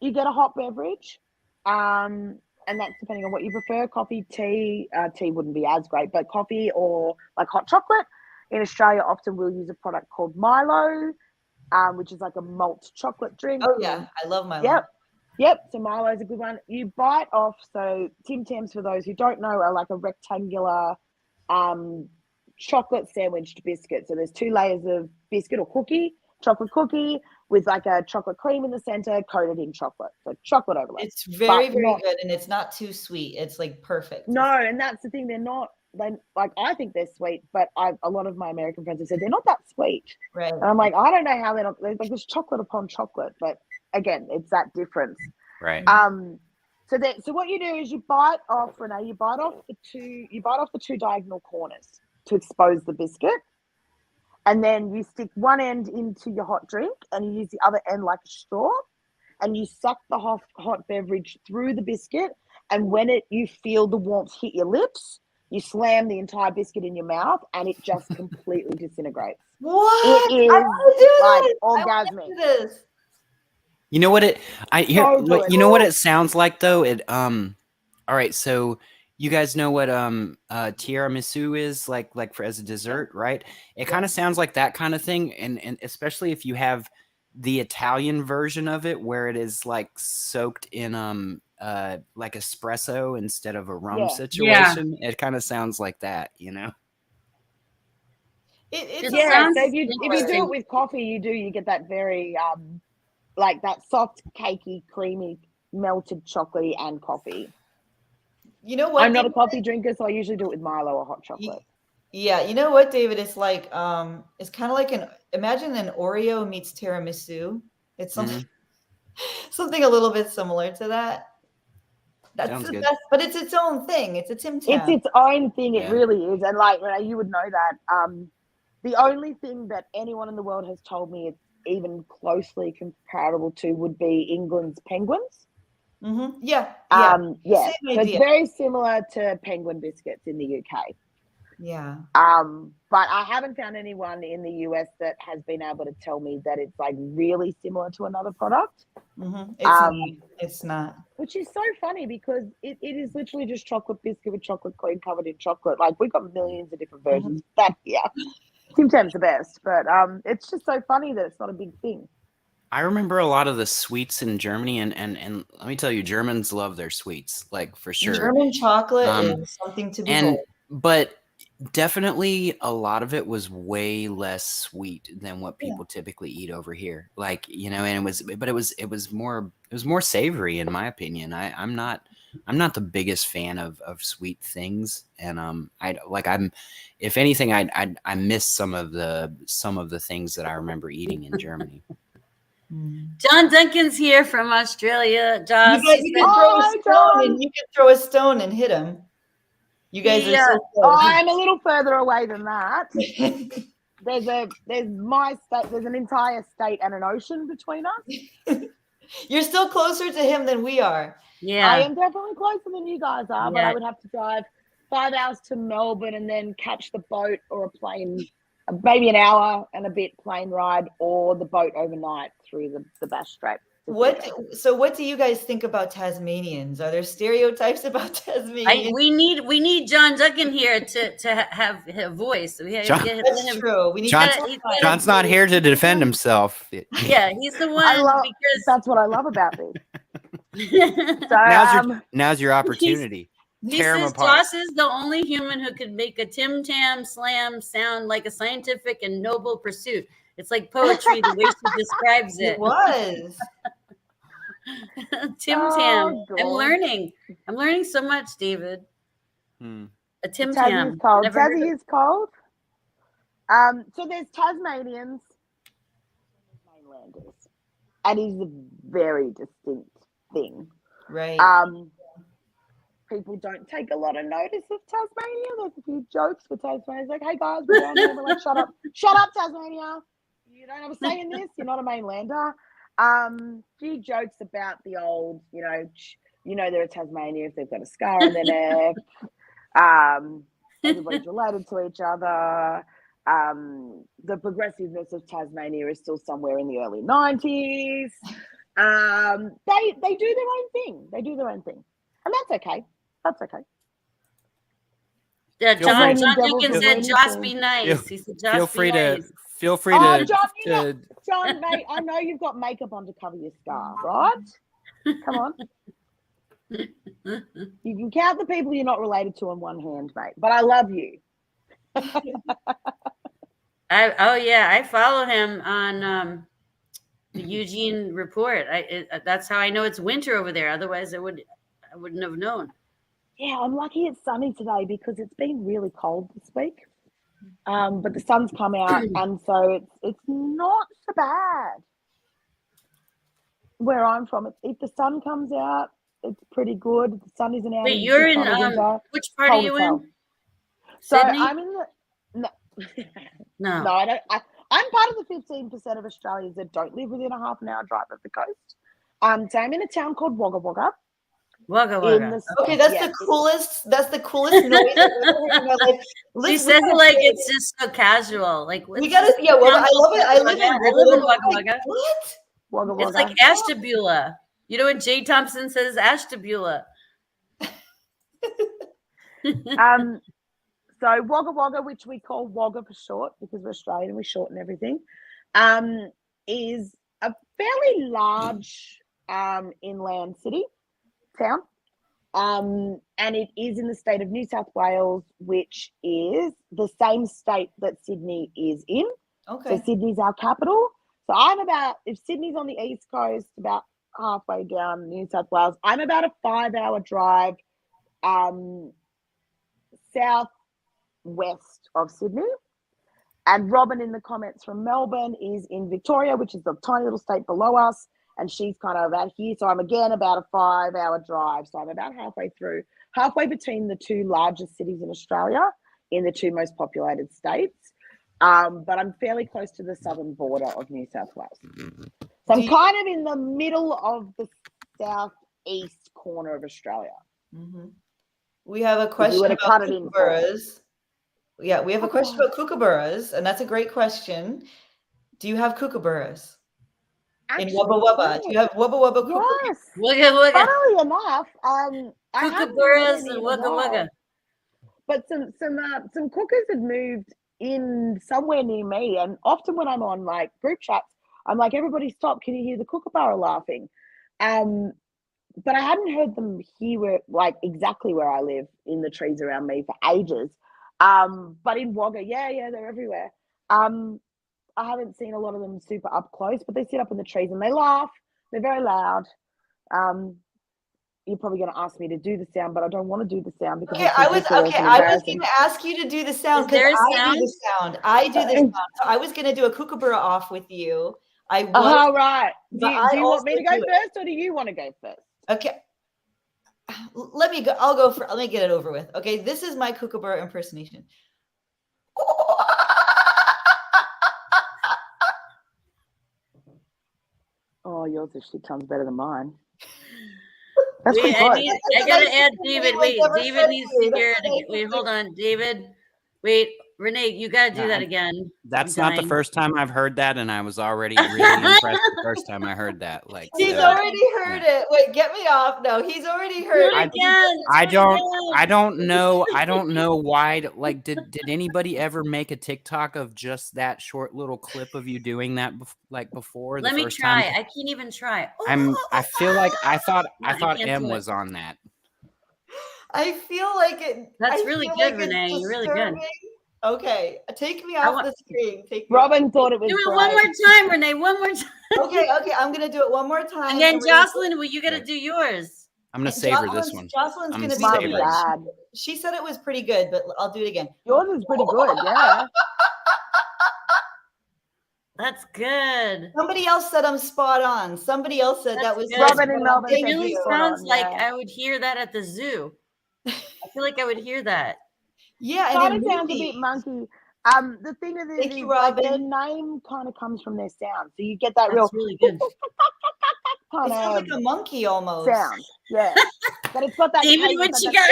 a hot beverage, and that's depending on what you prefer. Coffee, tea. Tea wouldn't be as great, but coffee or like hot chocolate. In Australia, often we'll use a product called Milo, which is like a malt chocolate drink. Oh yeah, I love Milo. Yep. So Milo is a good one. You bite off. So Tim Tams, for those who don't know, are like a rectangular chocolate sandwiched biscuit. So there's 2 layers of biscuit or chocolate cookie with like a chocolate cream in the center, coated in chocolate. So chocolate overlay. It's very good, and it's not too sweet. It's like perfect. No, and that's the thing. I think they're sweet, but a lot of my American friends have said they're not that sweet. Right. And I'm like, I don't know how they're not. Like, there's chocolate upon chocolate, but again, it's that difference. Right. So what you do is you bite off, Renee. You bite off the 2 diagonal corners to expose the biscuit, and then you stick one end into your hot drink, and you use the other end like a straw, and you suck the hot beverage through the biscuit, and when you feel the warmth hit your lips, you slam the entire biscuit in your mouth, and it just completely disintegrates. What? It is I want to do like this. I wanna orgasmic. do this. You know what it? So good. You know what it sounds like though. All right, so you guys know what tiramisu is like for as a dessert, right? It kind of sounds like that kind of thing, and especially if you have the Italian version of it where it is like soaked in like espresso instead of a rum Yeah. situation. It kind of sounds like that, you know. It's It Yeah, sounds so if you do interesting. it with coffee, you get that very like that soft, cakey, creamy, melted chocolate and coffee. you know what? I'm not a David? coffee drinker, so I usually do it with Milo or hot chocolate. Yeah, you know what, David? It's like it's kind of like imagine an Oreo meets tiramisu. It's something something a little bit similar to that. That's Sounds the good. best, but it's its own thing. It's a Tim It's Tam. its own thing. It Yeah. really is. And like you would know that. The only thing that anyone in the world has told me it's even closely comparable to would be England's penguins. Mm-hmm. Yeah, Yeah. Same So it's idea. very similar to penguin biscuits in the UK. Yeah. But I haven't found anyone in the US that has been able to tell me that it's like really similar to another product. Mm-hmm. It's not. Which is so funny because it is literally just chocolate biscuit with chocolate cream covered in chocolate. Like we've got millions of different versions of that here. Tim Tam's the best, but it's just so funny that it's not a big thing. I remember a lot of the sweets in Germany, and let me tell you, Germans love their sweets, like for sure. German chocolate is something to behold. But definitely a lot of it was way less sweet than what people typically eat over here. Like, you know, and it was more savory in my opinion. I'm not the biggest fan of sweet things, and if anything, I miss some of the things that I remember eating in Germany. John Duncan's here from Australia. Josh, You can throw a stone and hit him. You guys are so close. I'm a little further away than that. There's my state. There's an entire state and an ocean between us. You're still closer to him than we are. Yeah, I am definitely closer than you guys are, but I would have to drive 5 hours to Melbourne and then catch the boat or a plane, maybe an hour and a bit plane ride, or the boat overnight through the Bass Strait. What do you guys think about Tasmanians? Are there stereotypes about Tasmanians? we need John Duncan here to have a voice. That's true. We need John's not here to defend himself. Yeah, he's the one. Because that's what I love about this. So, now's your opportunity. He says Josh is the only human who could make a Tim Tam slam sound like a scientific and noble pursuit. It's like poetry, the way she describes it. It was. Tim Tam. I'm learning so much, David. A Tim Tam. Tassie is cold. So there's Tasmanians, mainlanders, and it's a very distinct thing. Right. People don't take a lot of notice of Tasmania. There's a few jokes for Tasmania. It's like, hey guys, we're down here. We're like, shut up, Tasmania. You don't have a say in this. You're not a mainlander. Few jokes about the old, you know, they're a Tasmania if they've got a scar on their neck. Everybody's related to each other. The progressiveness of Tasmania is still somewhere in the early 90s. They do their own thing. And that's okay. Yeah, John Duncan said, "Josh, be nice." He said, "Josh, be nice." Feel free to. John, mate, I know you've got makeup on to cover your scar, right? Come on. You can count the people you're not related to on one hand, mate. But I love you. I follow him on the Eugene Report. That's how I know it's winter over there. Otherwise, I wouldn't have known. Yeah, I'm lucky it's sunny today because it's been really cold this week. But the sun's come out, and so it's not so bad. Where I'm from, if the sun comes out, it's pretty good. The sun isn't out. Wait, you're in which part are you in? So Sydney? I'm in the no, I don't. I'm part of the 15% of Australians that don't live within a half an hour drive of the coast. So I'm in a town called Wagga Wagga. Wagga In wagga. the Okay, that's yeah, the coolest. That's the coolest noise I've ever heard in my life. She says it like it's just so casual. Like We gotta. Yeah, well, I love it. I live in. I live in Wagga Wagga. What? Wagga Wagga. It's like Ashtabula. You know what Jay Thompson says? Ashtabula. So Wagga Wagga, which we call Wagga for short because we're Australian, we shorten everything, is a fairly large inland city town. And it is in the state of New South Wales, which is the same state that Sydney is in. Okay. So Sydney's our capital. So I'm about, if Sydney's on the east coast, about halfway down New South Wales, I'm about a 5-hour drive southwest of Sydney. And Robin in the comments from Melbourne is in Victoria, which is the tiny little state below us. And she's kind of out here. So I'm again about a 5-hour drive. So I'm about halfway between the two largest cities in Australia in the two most populated states. But I'm fairly close to the southern border of New South Wales. So I'm kind of in the middle of the southeast corner of Australia. Mm-hmm. We have a question about kookaburras. Yeah, we have a question about kookaburras, and that's a great question. Do you have kookaburras? In Wubba Wubba. Do you have Wubba Wubba kookaburras? Yes. Wugga wugga. Funnily enough, Kookaburras and wugga wugga. But some cookers had moved in somewhere near me, and often when I'm on like group chats, I'm like, everybody stop, can you hear the kookaburra laughing? But I hadn't heard them here like exactly where I live in the trees around me for ages. But in Wagga, yeah, they're everywhere. I haven't seen a lot of them super up close, but they sit up in the trees and they laugh. They're very loud. You're probably going to ask me to do the sound, but I don't want to do the sound because I was going to ask you to do the sound because I do the sound. I do the sound. So I was going to do a kookaburra off with you. Right. Do you want me to go first, or do you want to go first? Okay. Let me go. I'll go for. Let me get it over with. Okay, this is my kookaburra impersonation. Oh, yours actually sounds better than mine. That's pretty good. I gotta add David. Wait, David needs to hear it. Wait, hold on, David. Wait, Renee, you gotta do that again. That's not the first time I've heard that, and I was already really impressed the first time I heard that. Like he's already heard it. Wait, get me off. No, he's already heard it again. I don't know why. Like, did anybody ever make a TikTok of just that short little clip of you doing that before? Let me try. I can't even try. I feel like I thought M was on that. I feel like it. That's really good, Renee. You're really good. Okay, take me off the screen. Robin thought it was do it one more time, Renee. One more time. Okay, I'm gonna do it one more time. And then Jocelyn, you gotta do yours. I'm gonna savor this one. Jocelyn's gonna be bad. She said it was pretty good, but I'll do it again. Yours is pretty good, yeah. That's good. Somebody else said I'm spot on. Somebody else said that was Robin and Melvin. It really sounds like I would hear that at the zoo. I feel like I would hear that. Yeah, and it sounds a bit monkey. The thing of this is like their name kind of comes from their sound, so you get that really good. It sounds like a monkey almost sound. Yeah, but it's got that. David, what you got?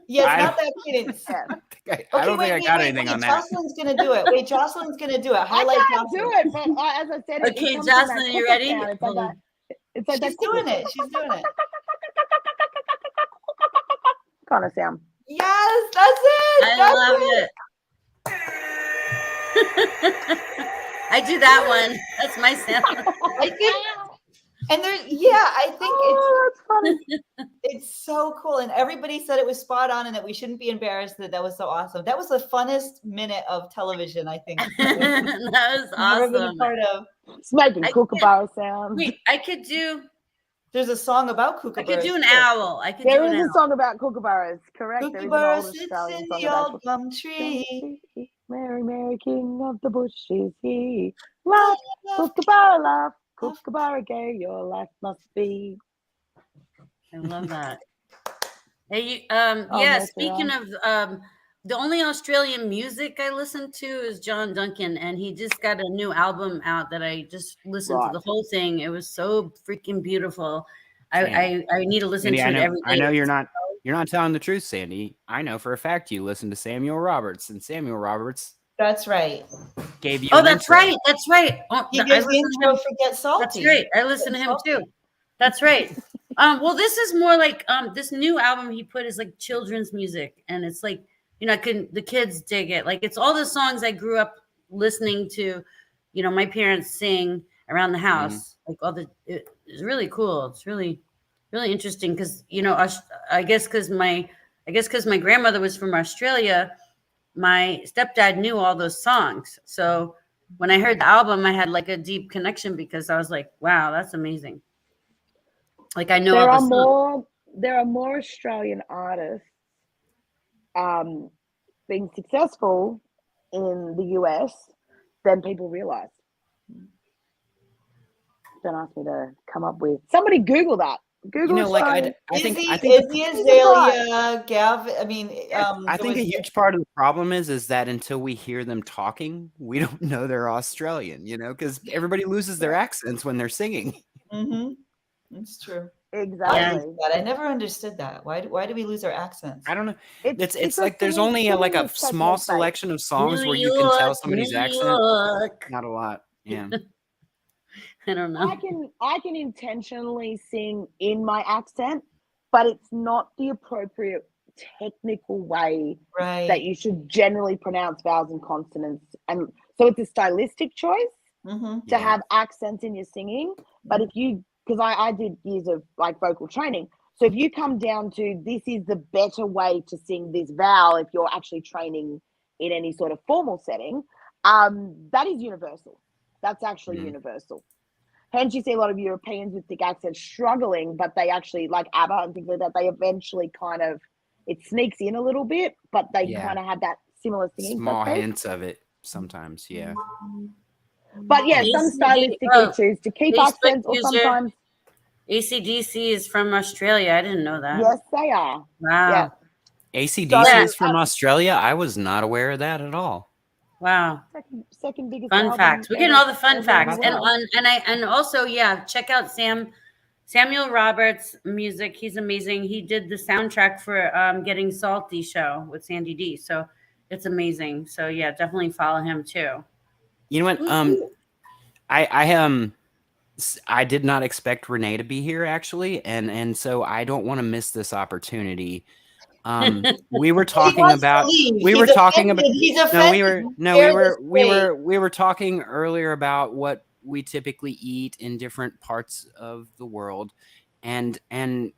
Yeah, it's not that cadence. I don't think I got anything on that. Jocelyn's gonna do it. Wait, Jocelyn's gonna do it. Highlight I can't do it, but as I said, okay, Jocelyn, you ready? It's like she's doing it. She's doing it. Kind of sound. Yes, that's it. I love it. I do that one. That's my sound. I think, and there's I think that's funny. It's so cool, and everybody said it was spot on, and that we shouldn't be embarrassed. That was so awesome. That was the funnest minute of television, I think. That was awesome. Been a part of. It's making kookaburra sound. Wait, I could do. There's a song about kookaburras. I could do an owl. There is a song about kookaburras, correct? Kookaburra sits in the old gum tree. Mary, Mary, king of the bush is he. Laugh, kookaburra, laugh, kookaburra gay, your life must be. I love that. Hey, speaking of the only Australian music I listen to is John Duncan, and he just got a new album out that I just listened to Right. the whole thing. It was so freaking beautiful. Sandy. I need to listen Sandy, to it every I day. know you're not telling the truth, Sandy. I know for a fact you listen to Samuel Roberts, and Samuel Roberts That's right. gave you Oh, an that's intro. right. That's right. Oh, He I gives the listen to intro him. for Get Salty. That's right. I listen to him too. That's right. Well, this is more like this new album he put is like children's music, and it's like, you know, the kids dig it. Like it's all the songs I grew up listening to, you know, my parents sing around the house. Like it's really cool. It's really interesting because, you know, I guess because my grandmother was from Australia, my stepdad knew all those songs. So when I heard the album, I had like a deep connection because I was like, wow, that's amazing. Like I know all the songs. There are more Australian artists being successful in the US than people realize. Don't ask me to come up with. Somebody Google that. Google You know, like Australian. I think Izzy Azalea, Gavin. I mean, I think a huge part of the problem is that until we hear them talking, we don't know they're Australian, you know, because everybody loses their accents when they're singing. Mm-hmm. It's true. Exactly. I never understood that. Why do we lose our accents? I don't know. It's because like there's singing- only singing like a is such small space. selection of songs New where you can tell York, somebody's New accent. York. Not a lot. Yeah. I don't know. I can intentionally sing in my accent, but it's not the appropriate technical way Right. that you should generally pronounce vowels and consonants. And so it's a stylistic choice to have accents in your singing. But if you, because I did years of like vocal training, so if you come down to this is the better way to sing this vowel, if you're actually training in any sort of formal setting, that is universal. That's actually universal. Hence, you see a lot of Europeans with thick accents struggling, but they actually, like ABBA and things like that, they eventually kind of, it sneaks in a little bit, but they kind of have that similar singing. Small hints of it sometimes, yeah. But yeah, some stylistically choose to keep accents, or sometimes. AC/DC is from Australia. I didn't know that. Yes, they are. Wow. Yeah. AC/DC is from Australia? I was not aware of that at all. Wow. Second biggest fun facts. We're getting all the fun facts. And also, yeah, check out Samuel Roberts' music. He's amazing. He did the soundtrack for Getting Salty show with Sandy D. So it's amazing. So yeah, definitely follow him too. You know what? I did not expect Renee to be here actually, and so I don't want to miss this opportunity. We were talking about we were talking talking earlier about what we typically eat in different parts of the world, and me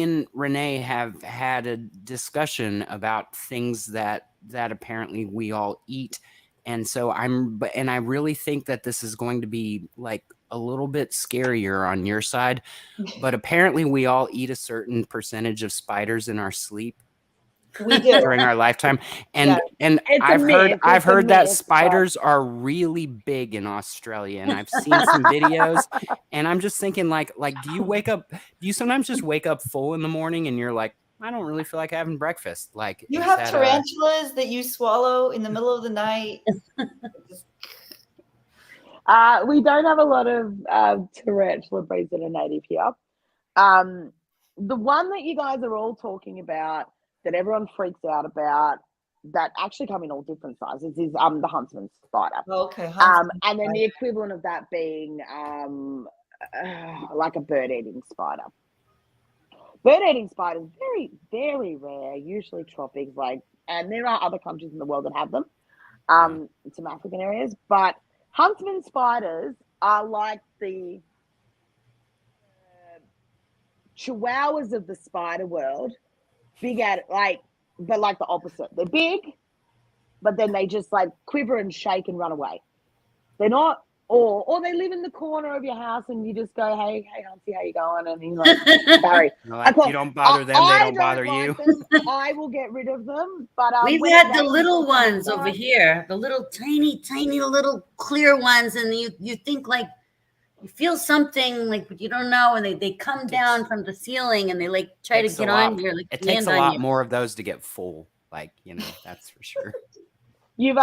and Renee have had a discussion about things that apparently we all eat. And so I really think that this is going to be like a little bit scarier on your side, but apparently we all eat a certain percentage of spiders in our sleep. We do during our lifetime, and I've heard that spiders are really big in Australia, and I've seen some videos, and I'm just thinking like do you sometimes just wake up full in the morning and you're like, I don't really feel like having breakfast? Like you have tarantulas that you swallow in the middle of the night. We don't have a lot of tarantula breeds that are native here. The one that you guys are all talking about, that everyone freaks out about, that actually come in all different sizes, is the huntsman spider. Okay. And then the equivalent of that being like a bird-eating spider. Bird-eating spiders, very, very rare, usually tropics, and there are other countries in the world that have them, some African areas, but huntsman spiders are like the chihuahuas of the spider world, but like the opposite. They're big, but then they just like quiver and shake and run away. They're not, or they live in the corner of your house and you just go, hey, Humpty, how you going? And he's like, sorry. You don't bother them, they don't bother you. I will get rid of them. But we've had the little ones over here, the little tiny little clear ones, and you think like you feel something like, but you don't know, and they come down from the ceiling and they like try to get on you. Like it takes a lot more of those to get full. Like, that's for sure. You've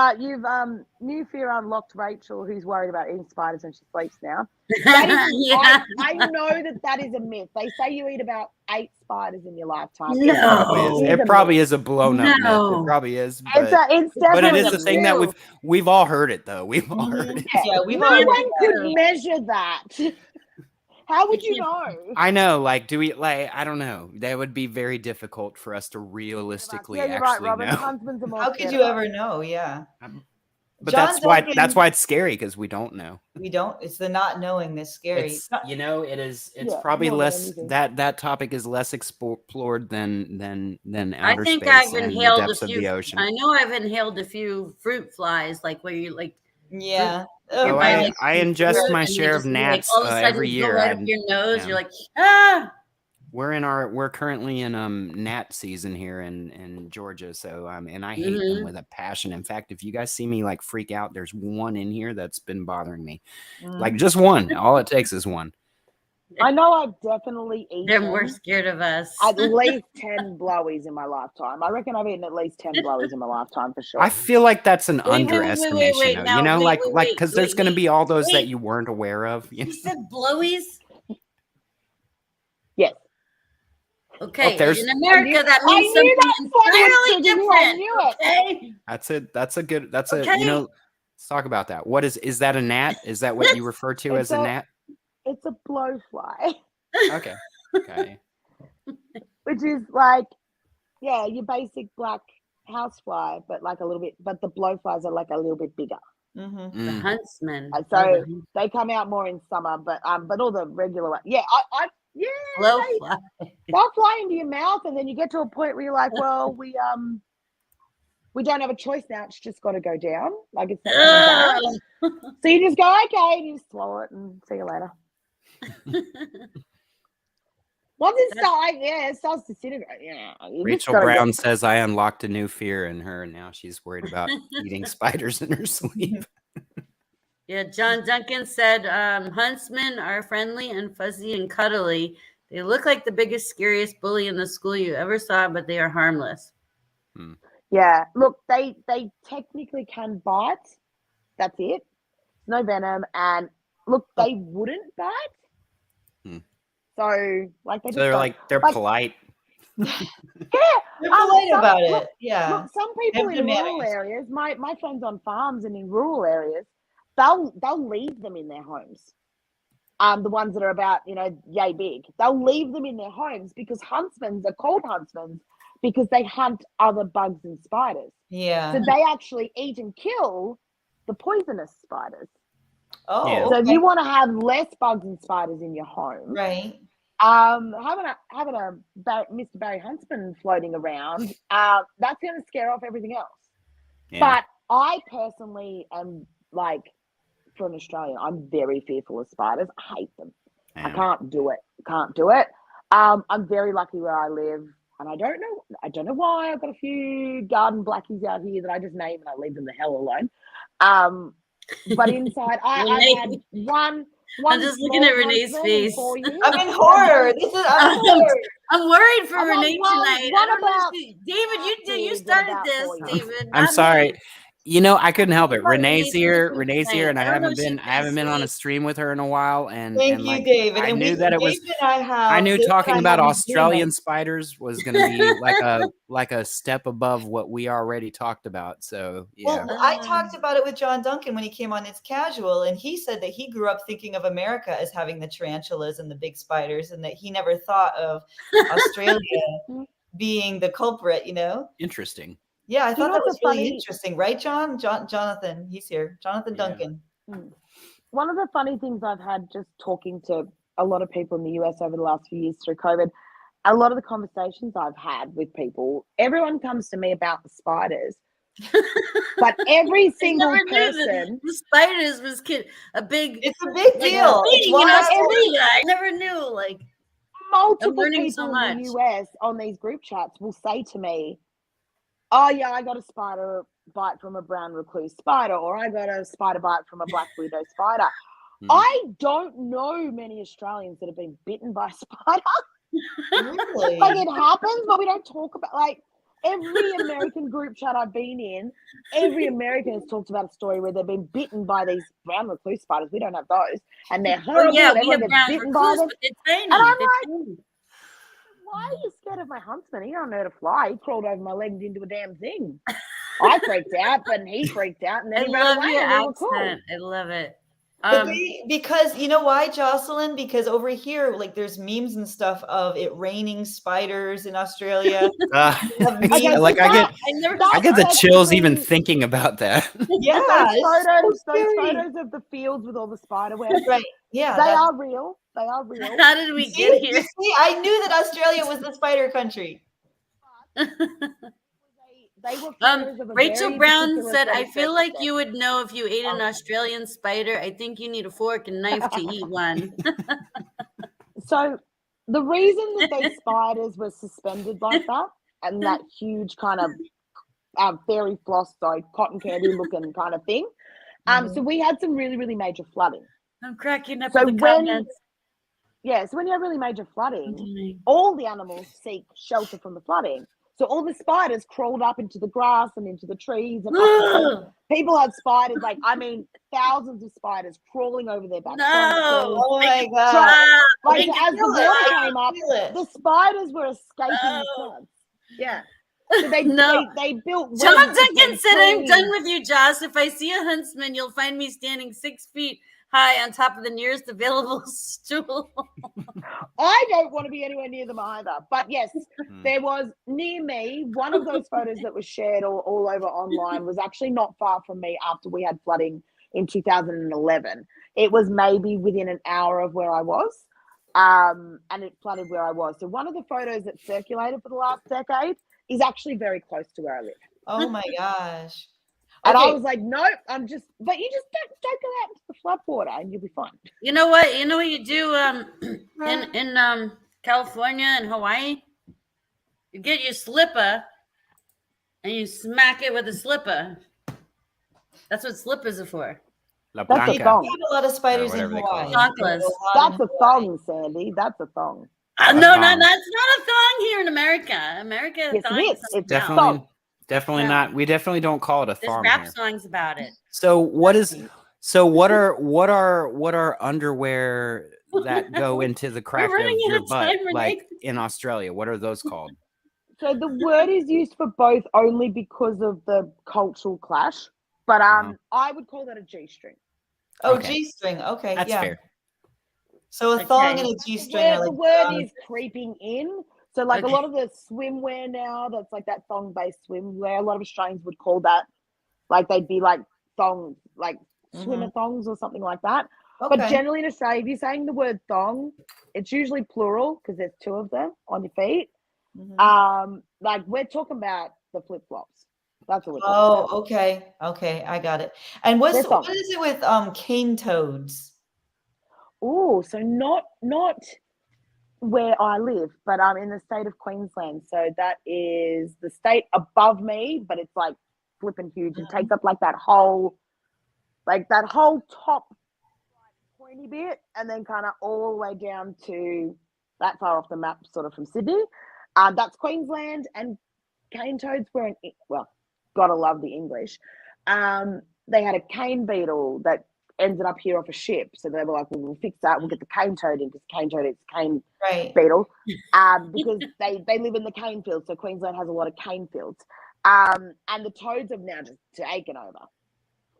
new fear unlocked Rachel, who's worried about eating spiders when she sleeps now. Yeah. I know that is a myth. They say you eat about 8 spiders in your lifetime. No. It probably is a blown up myth. No. It probably is, It's but definitely it is a the thing that myth. we've all heard it though. We've all heard Mhm. it. Yeah, we've No all one heard could that. measure that. How would you know? I know, like, do we like? I don't know. That would be very difficult for us to realistically Yeah, you're right, actually Robin. know. Husbands are more How could scared you of us. ever know? Yeah. But John that's Duncan- why it's scary, because we don't know. We don't. It's the not knowing that's scary. It's it's Yeah, probably more than less anything. that topic is less explored than I outer think space I've and the inhaled a depths of few. the ocean. I know I've inhaled a few fruit flies, like where you like. Yeah. Oh, Oh, I I ingest fruit my and you share of just, like, gnats all of a sudden every you go year. right up your nose. yeah. You're like, ah. We're currently in gnat season here in Georgia, so and I hate them with a passion. In fact, if you guys see me like freak out, there's one in here that's been bothering me. Like just one. All it takes is one. I know I've definitely They're eaten more scared of us. at least 10 blowies in my lifetime. I reckon I've eaten at least 10 blowies in my lifetime for sure. I feel like that's an Wait, underestimation, though. now, like because there's going to be all those that wait. you weren't aware of. You said blowies? Yes. Okay, there's- in America that I means knew something that's what it entirely was, I different. knew it. Okay. That's it. That's a good. That's Okay. a let's talk about that. What is that a gnat? Is that what you refer to It's as a gnat? It's a blowfly, Okay. Okay. which is like, yeah, your basic black housefly, but like a little bit. But the blowflies are like a little bit bigger. Mm-hmm. The Mm. huntsman. So they come out more in summer, but all the regular ones, yeah, Blowfly. they'll fly into your mouth, and then you get to a point where you're like, well, we don't have a choice now. It's just got to go down. Like it's not coming back. So you just go, okay, and you just swallow it and see you later. Once it starts to disintegrate. Yeah. Rachel Brown says I unlocked a new fear in her, and now she's worried about eating spiders in her sleep. Yeah, John Duncan said huntsmen are friendly and fuzzy and cuddly. They look like the biggest, scariest bully in the school you ever saw, but they are harmless. Yeah, look, they technically can bite. That's it. No venom, and look, they wouldn't bite. So, like, they're polite. Yeah, They're polite about look, it. Yeah. Look, some people in rural areas, my friends on farms and in rural areas, they'll leave them in their homes. The ones that are about, yay big, they'll leave them in their homes because huntsmen are called huntsmen because they hunt other bugs and spiders. Yeah. So they actually eat and kill the poisonous spiders. Oh. Yeah. So if you want to have less bugs and spiders in your home, Right. having a Mr. Barry Huntsman floating around, that's going to scare off everything else. Yeah. But I personally am like, from Australia, I'm very fearful of spiders. I hate them. I can't do it. I'm very lucky where I live, and I don't know why. I've got a few garden blackies out here that I just name and I leave them the hell alone. But inside, I've had one. I'm just looking at Renee's face. I'm in horror. I'm worried for I've had Renee one tonight. I don't know. David, you started about this, 4 years. David. I'm not sorry. me. I couldn't help it. Sorry, Renee's here, and I I don't know haven't if she's been on a asleep. stream with her in a while. And Thank and you, like, David. I And knew that it was. David and I have. I knew David talking and I about have Australian agreement. spiders was going to be like a step above what we already talked about. So yeah. Well, I talked about it with John Duncan when he came on It's Casual, and he said that he grew up thinking of America as having the tarantulas and the big spiders, and that he never thought of Australia being the culprit, Interesting. Yeah, I thought that was really funny- interesting, right, Jonathan, he's here. Jonathan Duncan. One of the funny things I've had just talking to a lot of people in the US over the last few years through COVID, a lot of the conversations I've had with people, everyone comes to me about the spiders. But every single person, the spiders was a big. It's a big deal. It's one of I never knew. Like multiple learning people so in much. the US on these group chats will say to me, oh yeah, I got a spider bite from a brown recluse spider, or I got a spider bite from a black widow spider. I don't know many Australians that have been bitten by a spider. Really? Like, it happens, but we don't talk about, like, every American group chat I've been in, every American has talked about a story where they've been bitten by these brown recluse spiders. We don't have those, and they're Oh horrible. yeah, and we have everyone gets brown bitten by recluse, them. but they're tiny. And I'm They're like, tiny. why are you scared of my huntsman? He don't know to fly. He crawled over my legs into a damn thing. I freaked out, but he freaked out, and then I he ran love away. your And we were cool. accent. I love it. But because you know why, Jocelyn? Because over here, like there's memes and stuff of it raining spiders in Australia. Okay, like I get I the chills even actually- thinking about that. Yeah, those scary. photos of the fields with all the spider webs, Right. Yeah. they are real. They are real. How did we See, get you here? see, I knew that Australia was the spider country. They were photos of a Rachel very Brown particular said, set I of feel like circumstances." you would know if you ate an Australian spider. I think you need a fork and knife to eat one. So the reason that those spiders were suspended like that and that huge kind of fairy floss, so cotton candy looking kind of thing. So we had some really, really major flooding. I'm cracking up So with the when comments. so when you have really major flooding, all the animals seek shelter from the flooding. So all the spiders crawled up into the grass and into the trees and up the trees. People had spiders, like I mean, thousands of spiders crawling over their backs. No! Oh my So, god. like Make as it the feel water it. came up, Feel it. the spiders were escaping the No. floods. Yeah. So they No. they built webs Jonathan between can said, I'm trees. done with you, Joss. If I see a huntsman, you'll find me standing 6 feet high on top of the nearest available stool. I don't want to be anywhere near them either. But yes, there was near me, one of those photos that was shared all over online was actually not far from me after we had flooding in 2011. It was maybe within an hour of where I was. And it flooded where I was. So one of the photos that circulated for the last decade is actually very close to where I live. Oh my gosh. And I Okay. was like, nope, but you just don't go out into the flood water and you'll be fine. You know what? You know what you do in California and Hawaii? You get your slipper and you smack it with a slipper. That's what slippers are for. La That's a Blanca. thong. We have a lot of spiders in whatever they call Hawaii. it. Chanclas. That's a thong, Sandy. That's a thong. No, thong. that's not a thong here in America. America, Yes, thong it is. is something It's else. Definitely, definitely Yeah. not. We definitely don't call it a There's thong rap here. songs about it. So what are underwear that go into the crack of running out your of butt, time, Renee. like in Australia? What are those called? So the word is used for both only because of the cultural clash. But I would call that a G-string. Oh, Okay. G-string. Okay, That's yeah. fair. So a thong Okay. and a G-string are The like word is creeping in. So like a Okay. lot of the swimwear now, that's like that thong-based swimwear. A lot of Australians would call that, like they'd be like thongs, like swimmer thongs or something like that. okay. But generally in Australia, if you're saying the word thong, it's usually plural because there's two of them on your feet. Like we're talking about the flip-flops. That's what we're talking about. Oh, okay, I got it. And what They're is thongs. it with cane toads? Oh, so not where I live, but I'm in the state of Queensland. So that is the state above me, but it's like flipping huge. It takes up like that whole top pointy bit, and then kind of all the way down to that far off the map, sort of from Sydney. That's Queensland, and cane toads were gotta love the English. They had a cane beetle that ended up here off a ship, so they were like, well, we'll fix that. We'll get the cane toad in because cane toad is cane Right. beetle, because they live in the cane fields. So Queensland has a lot of cane fields, and the toads have now just taken over.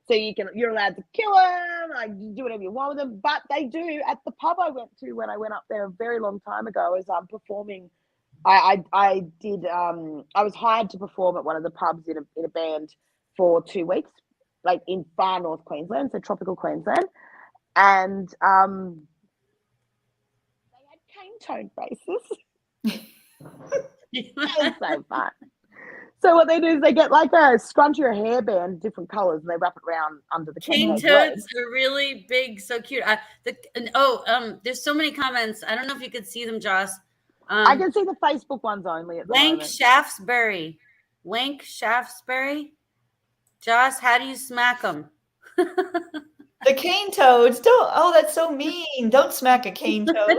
So you're allowed to kill them, like do whatever you want with them. But they do at the pub I went to when I went up there a very long time ago as I'm performing. I was hired to perform at one of the pubs in a band for 2 weeks, like in far north Queensland, so tropical Queensland, and they had cane toad bases. It was so fun. So what they do is they get like a scrunchie or a hairband, different colors, and they wrap it around under the Cane toad's leg. toads are really big, so cute. There's so many comments. I don't know if you could see them, Joss. I can see the Facebook ones only at the Lank moment. Shaftesbury. Lank Shaftesbury. Joss, how do you smack them? The cane toads. Don't. Oh, that's so mean. Don't smack a cane toad.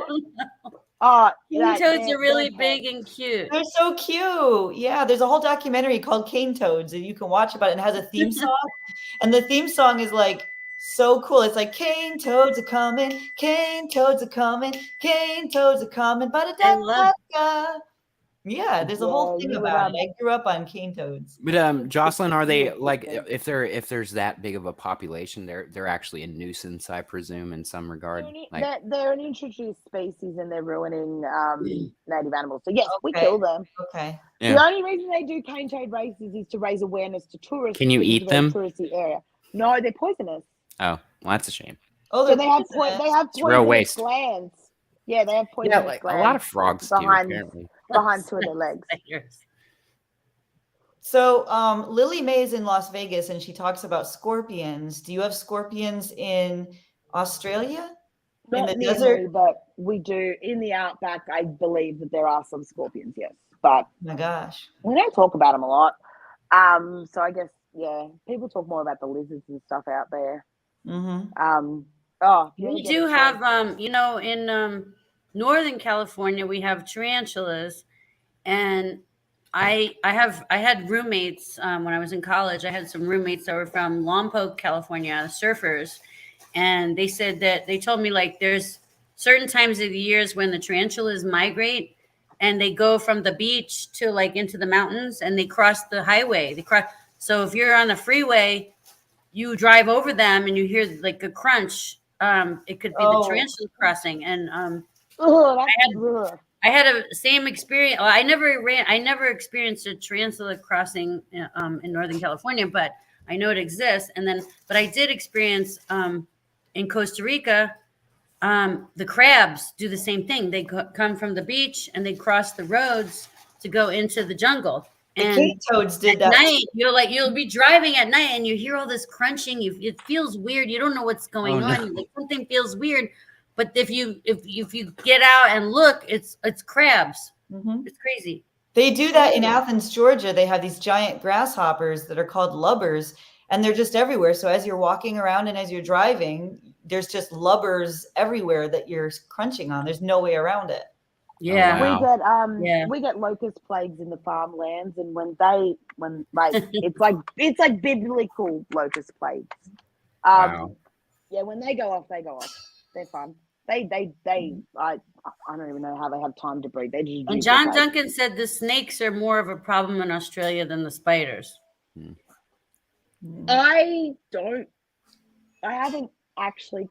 Oh, Cane yeah, toads are really they're big pets. and cute. They're so cute. Yeah, there's a whole documentary called Cane Toads that you can watch about it, and it has a theme song. And the theme song is like so cool. It's like cane toads are coming, cane toads are coming, cane toads are coming, I love ba-da-da-da-da. Yeah, there's a whole Yeah, thing you would about it. I grew up on cane toads. But Jocelyn, are they would like think. if there's that big of a population, they're actually a nuisance, I presume, in some regard. Like, They're an introduced species and they're ruining native animals. So yes, we Okay. kill them. Okay. yeah. The only reason they do cane toad races is to raise awareness to tourists. Can you because eat it's a very them? touristy area. No, they're poisonous. Oh, well, that's a shame. Oh, So they're they have poisonous. It's real poisonous waste. glands. Yeah, they have Yeah, poisonous like a glands. lot of frogs do, behind apparently. two of their legs. spiders. So Lily May is in Las Vegas and she talks about scorpions. Do you have scorpions in Australia? In Not the near desert? me, but we do in the outback. I believe that there are some scorpions. Yes, but Oh my gosh. we don't talk about them a lot. So I guess people talk more about the lizards and stuff out there. Mm-hmm. Oh, We do have in Northern California we have tarantulas, and I had roommates when I was in college. I had some roommates that were from Lompoc, California, surfers, and they said that they told me like there's certain times of the years when the tarantulas migrate and they go from the beach to like into the mountains and they cross the highway. So if you're on the freeway, you drive over them and you hear like a crunch. It could be the tarantula crossing, and I had a same experience. Well, I never experienced a tarantula crossing in Northern California, but I know it exists. But I did experience in Costa Rica. The crabs do the same thing. They come from the beach and they cross the roads to go into the jungle. The And cane toads did at that. night, you'll be driving at night and you hear all this crunching. It feels weird. You don't know what's going on. You're like, something feels weird. But if you get out and look, it's crabs. Mm-hmm. It's crazy. They do that in Athens, Georgia. They have these giant grasshoppers that are called lubbers, and they're just everywhere. So as you're walking around and as you're driving, there's just lubbers everywhere that you're crunching on. There's no way around it. Yeah. Oh, wow. We get locust plagues in the farmlands, and when it's like biblical locust plagues. Wow. Yeah, when they go off, they're fun. I don't even know how they have time to breed. They just And John Duncan said the snakes are more of a problem in Australia than the spiders. I haven't actually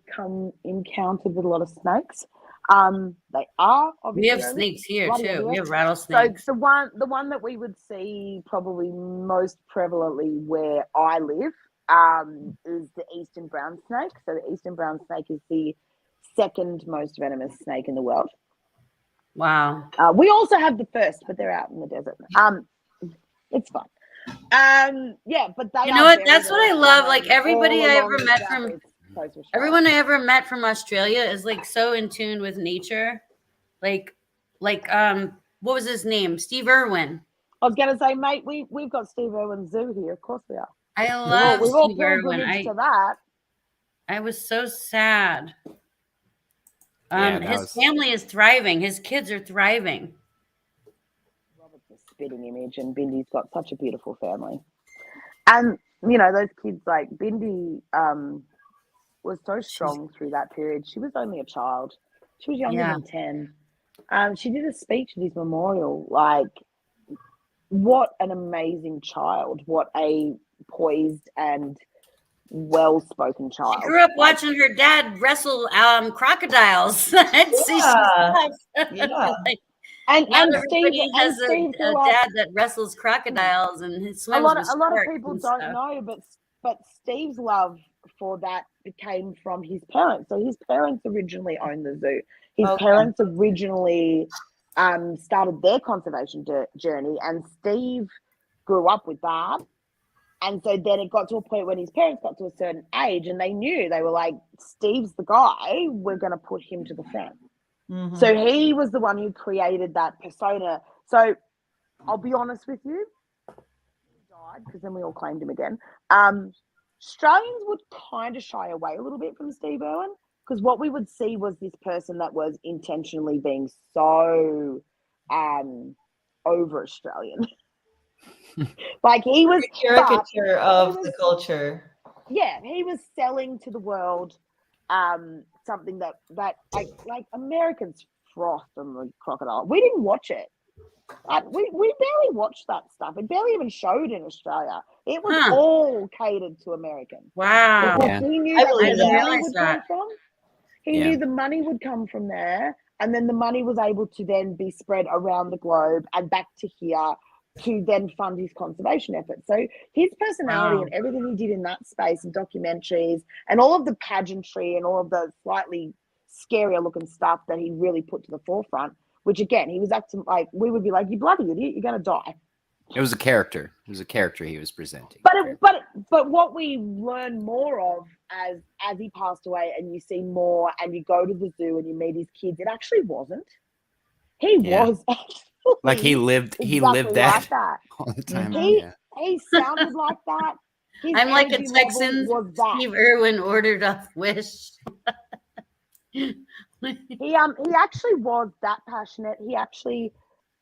encountered with a lot of snakes. They are obviously. We have snakes here too. Everywhere. We have rattlesnakes. So the one that we would see probably most prevalently where I live is the eastern brown snake. So the eastern brown snake is the second most venomous snake in the world. Wow. We also have the first, but they're out in the desert. It's fun. But they. You know what? That's what I love. Like everybody I ever met everyone I ever met from Australia is like so in tune with nature. Like what was his name? Steve Irwin. I was gonna say, mate, we've got Steve Irwin Zoo here. Of course we are. I love Steve Irwin. To that. I was so sad. His was... family is thriving. His kids are thriving. Robert's a spitting image, and Bindi's got such a beautiful family. And those kids, like Bindi, was so strong through that period. She was only a child. She was younger than 10. She did a speech at his memorial. Like, what an amazing child! What a poised and well-spoken child. She grew up watching her dad wrestle crocodiles. And Steve has a dad that wrestles crocodiles and he swims. A lot of people don't know, but Steve's love for that came from his parents. So his parents originally owned the zoo. His parents originally started their conservation journey, and Steve grew up with that. And so then it got to a point when his parents got to a certain age and they knew, they were like, Steve's the guy, we're going to put him to the front. Mm-hmm. So he was the one who created that persona. So I'll be honest with you, he died because then we all claimed him again. Australians would kind of shy away a little bit from Steve Irwin. because what we would see was this person that was intentionally being so over Australian. Like he was caricature of he the was, culture. yeah, he was selling to the world something that like Americans frothed on the crocodile. We didn't watch it. We barely watched that stuff. It barely even showed in Australia. It was all catered to Americans. Wow. Yeah. He knew I that's where believe the that. money would come from. He Yeah. knew the money would come from there, and then the money was able to then be spread around the globe and back to here to then fund his conservation efforts. So his personality and everything he did in that space and documentaries and all of the pageantry and all of the slightly scarier looking stuff that he really put to the forefront, which again, he was acting like, we would be like, you bloody idiot, you're going to die. It was a character. It was a character he was presenting. But what we learn more of as he passed away, and you see more, and you go to the zoo and you meet his kids, it actually wasn't. He was actually like he lived exactly that like that. all the time. He sounded like that. His I'm like a energy level Texan. was that. Steve Irwin ordered off Wish. He actually was that passionate. He actually,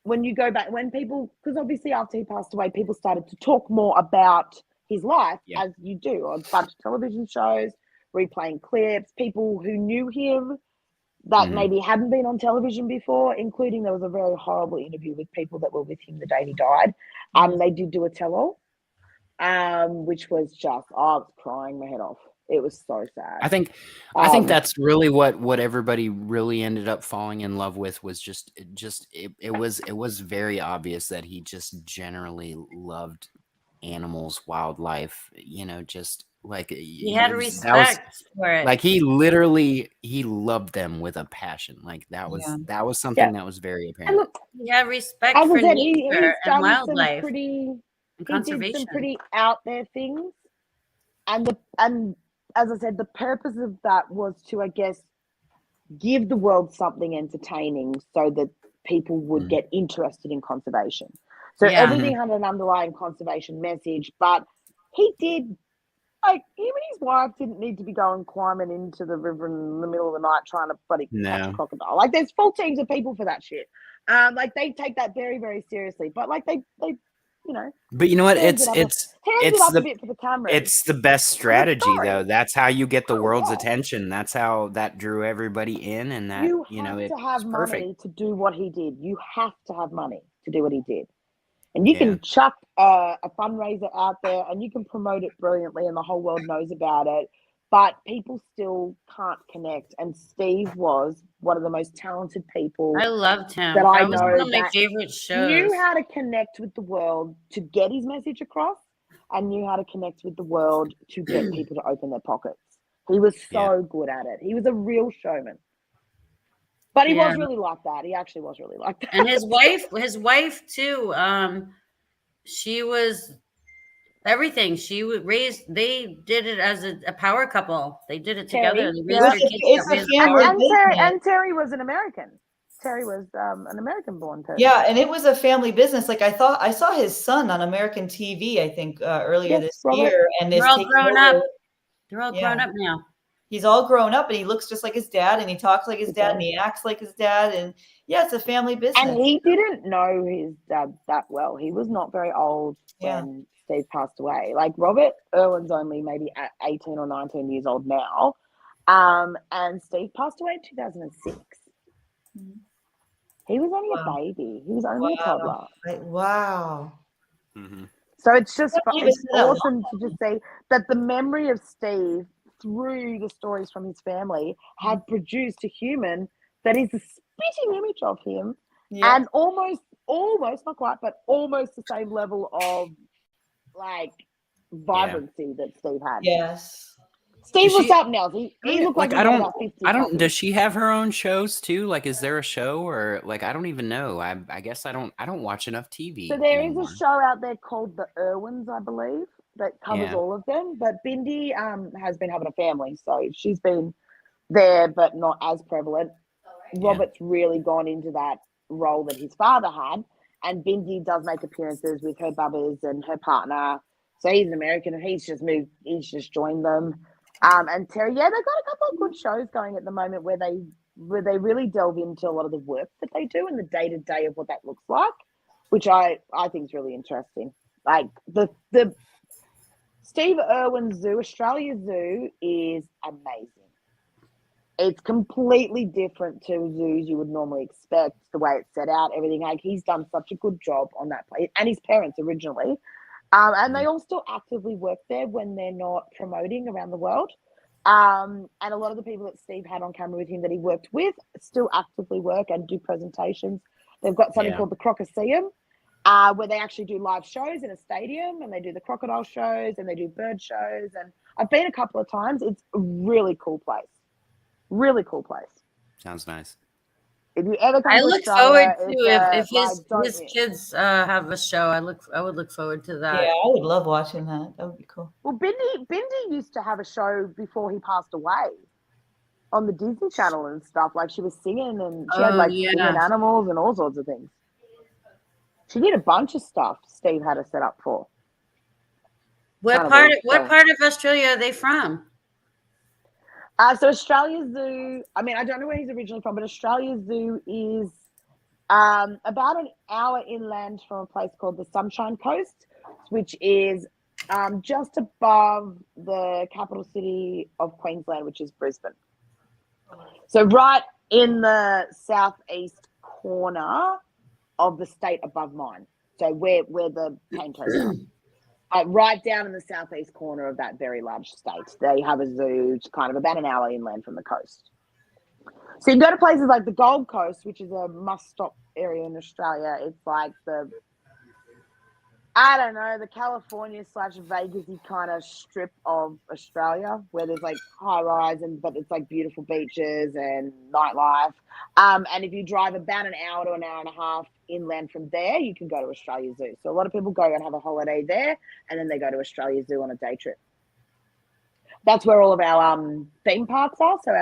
when you go back, when people, because obviously after he passed away, people started to talk more about his life, as you do on a bunch of television shows, replaying clips, people who knew him that maybe hadn't been on television before, including there was a very horrible interview with people that were with him the day he died. They did do a tell-all, which was just, I was crying my head off. It was so sad. I think that's really what everybody really ended up falling in love with was it was very obvious that he just generally loved animals, wildlife, just like he had respect for it. Like he loved them with a passion. Like that was something that was very apparent. Look, he had respect for nature and wildlife and conservation. He did some pretty out there things, and as I said, the purpose of that was to, I guess, give the world something entertaining so that people would get interested in conservation. So everything had an underlying conservation message, but he did, like, him and his wife didn't need to be going climbing into the river in the middle of the night trying to catch a crocodile. Like, there's full teams of people for that shit. Like, they take that very, very seriously. But like they But you know what? It's a bit for the camera. It's the best strategy, though. That's how you get the world's attention. That's how that drew everybody in, and that you have to have money to do what he did. You have to have money to do what he did, and you can chuck a fundraiser out there, and you can promote it brilliantly, and the whole world knows about it. But people still can't connect. And Steve was one of the most talented people. I loved him. That I was know one of my favorite shows. Knew how to connect with the world to get his message across, and knew how to connect with the world to get people to open their pockets. He was so good at it. He was a real showman. But he was really like that. He actually was really like that. And his wife too. She was everything. She would raise. They did it as a power couple. They did it together. They raised their kids. And Terry was an American. Terry was an American-born person. Yeah, and it was a family business. Like I saw his son on American TV, I think, earlier this year. And they're all grown up. They're all grown up now. He's all grown up, and he looks just like his dad, and he talks like his dad, and he acts like his dad. And it's a family business. And he didn't know his dad that well. He was not very old when Steve passed away. Like Robert Irwin's only maybe 18 or 19 years old now. And Steve passed away in 2006. He was only a baby. He was only a toddler. Wow. So it's just it's awesome to just see that the memory of Steve through the stories from his family had produced a human that is a spitting image of him and almost not quite, but almost the same level of like vibrancy that Steve had. Yes. Steve was something else. He looked like I don't. Does she have her own shows too? Like, is there a show or like I don't even know. I guess I don't watch enough TV. So there is a show out there called The Irwins, I believe, that covers all of them. But Bindi has been having a family, so she's been there, but not as prevalent. Robert's really gone into that role that his father had, and Bindi does make appearances with her bubbers and her partner. So he's an American, and he's just joined them. And Terry, yeah, they've got a couple of good shows going at the moment where they really delve into a lot of the work that they do and the day to day of what that looks like, which I think is really interesting. Like the Steve Irwin Zoo, Australia Zoo, is amazing. It's completely different to zoos you would normally expect, the way it's set out, everything. Like, he's done such a good job on that place, and his parents originally. And they all still actively work there when they're not promoting around the world. And a lot of the people that Steve had on camera with him that he worked with still actively work and do presentations. They've got something called the Crocoseum, where they actually do live shows in a stadium, and they do the crocodile shows and they do bird shows. And I've been a couple of times. It's a really cool place. Really cool place. Sounds nice. If you ever come I to look Australia, forward to if his miss. kids have a show. I would look forward to that. Yeah, I would love watching that. That would be cool. Well, Bindi used to have a show before he passed away on the Disney Channel and stuff. Like, she was singing, and she had like singing animals and all sorts of things. She did a bunch of stuff Steve had her set up for. What part of Australia are they from? So Australia Zoo, I mean, I don't know where he's originally from, but Australia Zoo is about an hour inland from a place called the Sunshine Coast, which is just above the capital city of Queensland, which is Brisbane. So right in the southeast corner of the state above mine. So where the Paintos are. Right down in the southeast corner of that very large state, they have a zoo kind of about an hour inland from the coast. So you can go to places like the Gold Coast, which is a must-stop area in Australia. It's like the California/Vegas-y kind of strip of Australia, where there's like high-rise, but it's like beautiful beaches and nightlife. And if you drive about an hour to an hour and a half inland from there, you can go to Australia Zoo. So a lot of people go and have a holiday there, and then they go to Australia Zoo on a day trip. That's where all of our theme parks are. So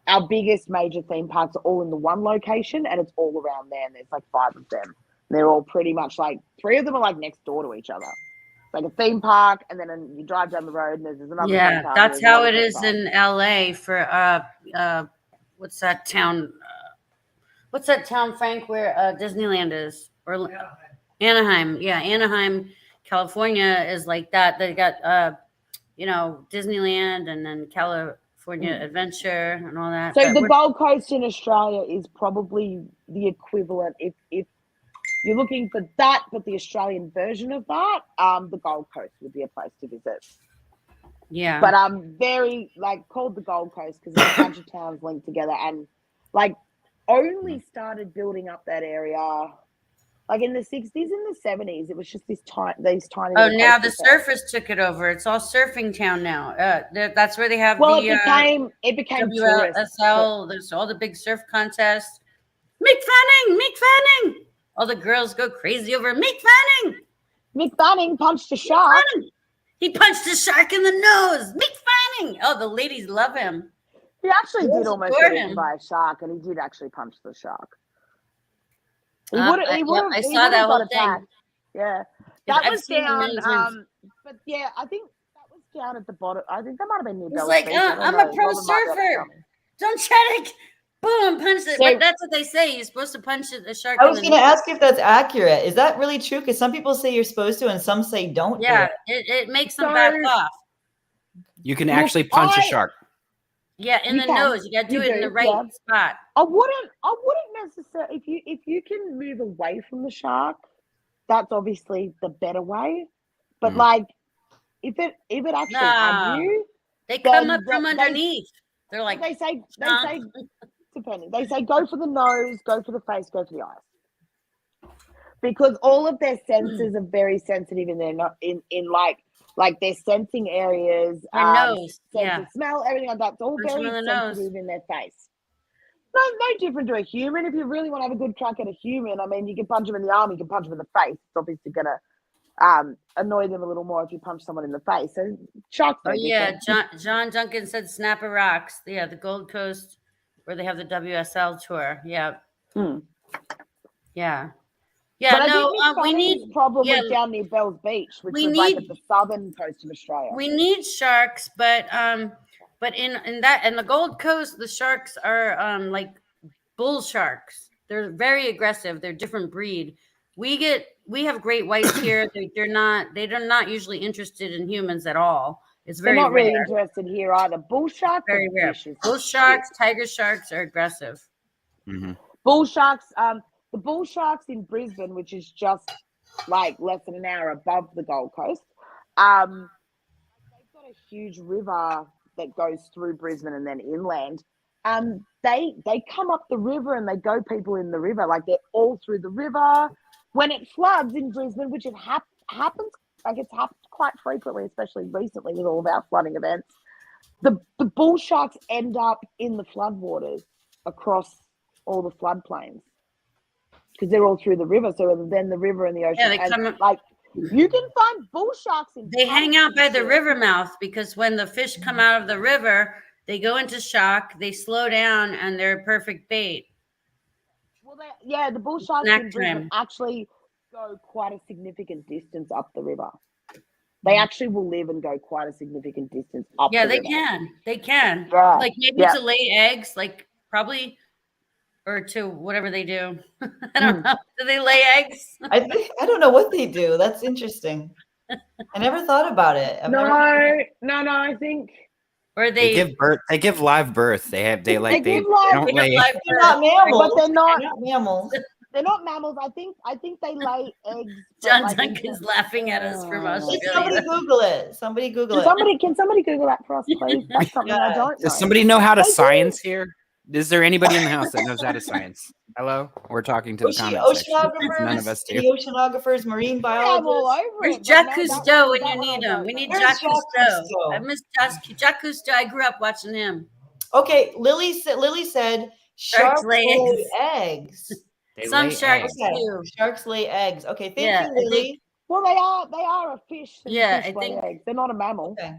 our biggest major theme parks are all in the one location, and it's all around there, and there's like 5 of them. They're all pretty much like 3 of them are like next door to each other. It's like a theme park, and then you drive down the road, and there's another. Yeah, theme park, that's and how it is in LA for what's that town? What's that town, Frank, where Disneyland is? Or Anaheim. Yeah, Anaheim, California is like that. They got Disneyland, and then California Adventure and all that. So the Gold Coast in Australia is probably the equivalent if you're looking for that, but the Australian version of that, the Gold Coast would be a place to visit. Yeah. But very called the Gold Coast because it's a bunch of towns linked together, and only started building up that area in the 60s and the 70s. It was just these tiny. Oh, now the surfers took it over. It's all surfing town now. That's where they have it became WSL. There's all the big surf contests. Mick Fanning. All the girls go crazy over Mick Fanning. Mick Fanning punched a shark. He punched a shark in the nose. Mick Fanning. Oh, the ladies love him. He actually did almost get eaten by a shark, and he did actually punch the shark. He would have. I saw that whole thing. Yeah, that was down. But yeah, I think that was down at the bottom. I think that might have been near Bella. He's like, I'm a pro surfer. Don't try to boom punch it. But that's what they say. You're supposed to punch the shark. I was going to ask if that's accurate. Is that really true? Because some people say you're supposed to, and some say don't. Yeah, it makes them back off. You can actually punch a shark. Yeah, in the nose. You got to do it in the right spot. I wouldn't necessarily. If you can move away from the shark, that's obviously the better way. But if it actually had you, they come up from underneath. They're like they say depending. They say go for the nose, go for the face, go for the eyes, because all of their senses are very sensitive in their their sensing areas, nose, sense of smell, everything like that. It's all very sensitive in their face. No different to a human. If you really want to have a good crack at a human, I mean, you can punch them in the arm, you can punch them in the face. It's obviously going to annoy them a little more if you punch someone in the face. So sharks. Oh yeah, John Duncan said Snapper Rocks. Yeah, the Gold Coast where they have the WSL tour. Yeah. Yeah. Yeah. But I think we need problem yeah, was down near Bells Beach, which we was like need- at the southern coast of Australia. we need sharks, but in the Gold Coast, the sharks are like bull sharks. They're very aggressive. They're different breed. We have great whites here. They're not usually interested in humans at all. It's They're very not rare. really interested here either. Bull sharks Very are rare. vicious. Bull sharks, tiger sharks are aggressive. Mhm. Bull sharks, the bull sharks in Brisbane, which is just like less than an hour above the Gold Coast, they've got a huge river that goes through Brisbane and then inland. They come up the river and they go people in the river, like they're all through the river. When it floods in Brisbane, which it happens, like it's happened quite frequently, especially recently with all of our flooding events, the bull sharks end up in the floodwaters across all the floodplains because they're all through the river. So then the river and the ocean, they come up. like you can find bull sharks in. They hang out by the shit. river mouth because when the fish come out of the river, they go into shock, they slow down, and they're perfect bait. Well, the bull sharks Snack in Brisbane time. actually go quite a significant distance up the river. They actually will live and go quite a significant distance up Yeah, the they river. can. They can. Yeah. Like maybe Yeah. to lay eggs, like probably, or to whatever they do. I don't know. Do they lay eggs? I don't know what they do. That's interesting. I never thought about it. No, I think Or They give birth. They give live birth. They give live- don't They lay. give live they're not mammals. But they're not- mammals. they're not mammals. I think they lay eggs. but John like Duncan's laughing at us from Let Australia. somebody Google it. Somebody Google it. Can somebody Google that for us, please? That's something I don't know. Does somebody know how to They do. science here? Is there anybody in the house that knows how to science? Hello, we're talking to the comment section. None of us do. The oceanographers, marine I'm all biologists. over Where's it, Jacques but no, Cousteau when that you one I need don't him? We know. need Where's Jacques Jacques Cousteau. Cousteau? I miss Jacques Cousteau. I grew up watching him. Okay, Lily said sharks Sharks lay lay eggs. They Some lay sharks eggs. Okay, do. sharks lay eggs. Okay, thank Yeah, you, I Lily. think- Well, they are a fish. And Yeah, fish I lay think- eggs. They're not a mammal. Okay.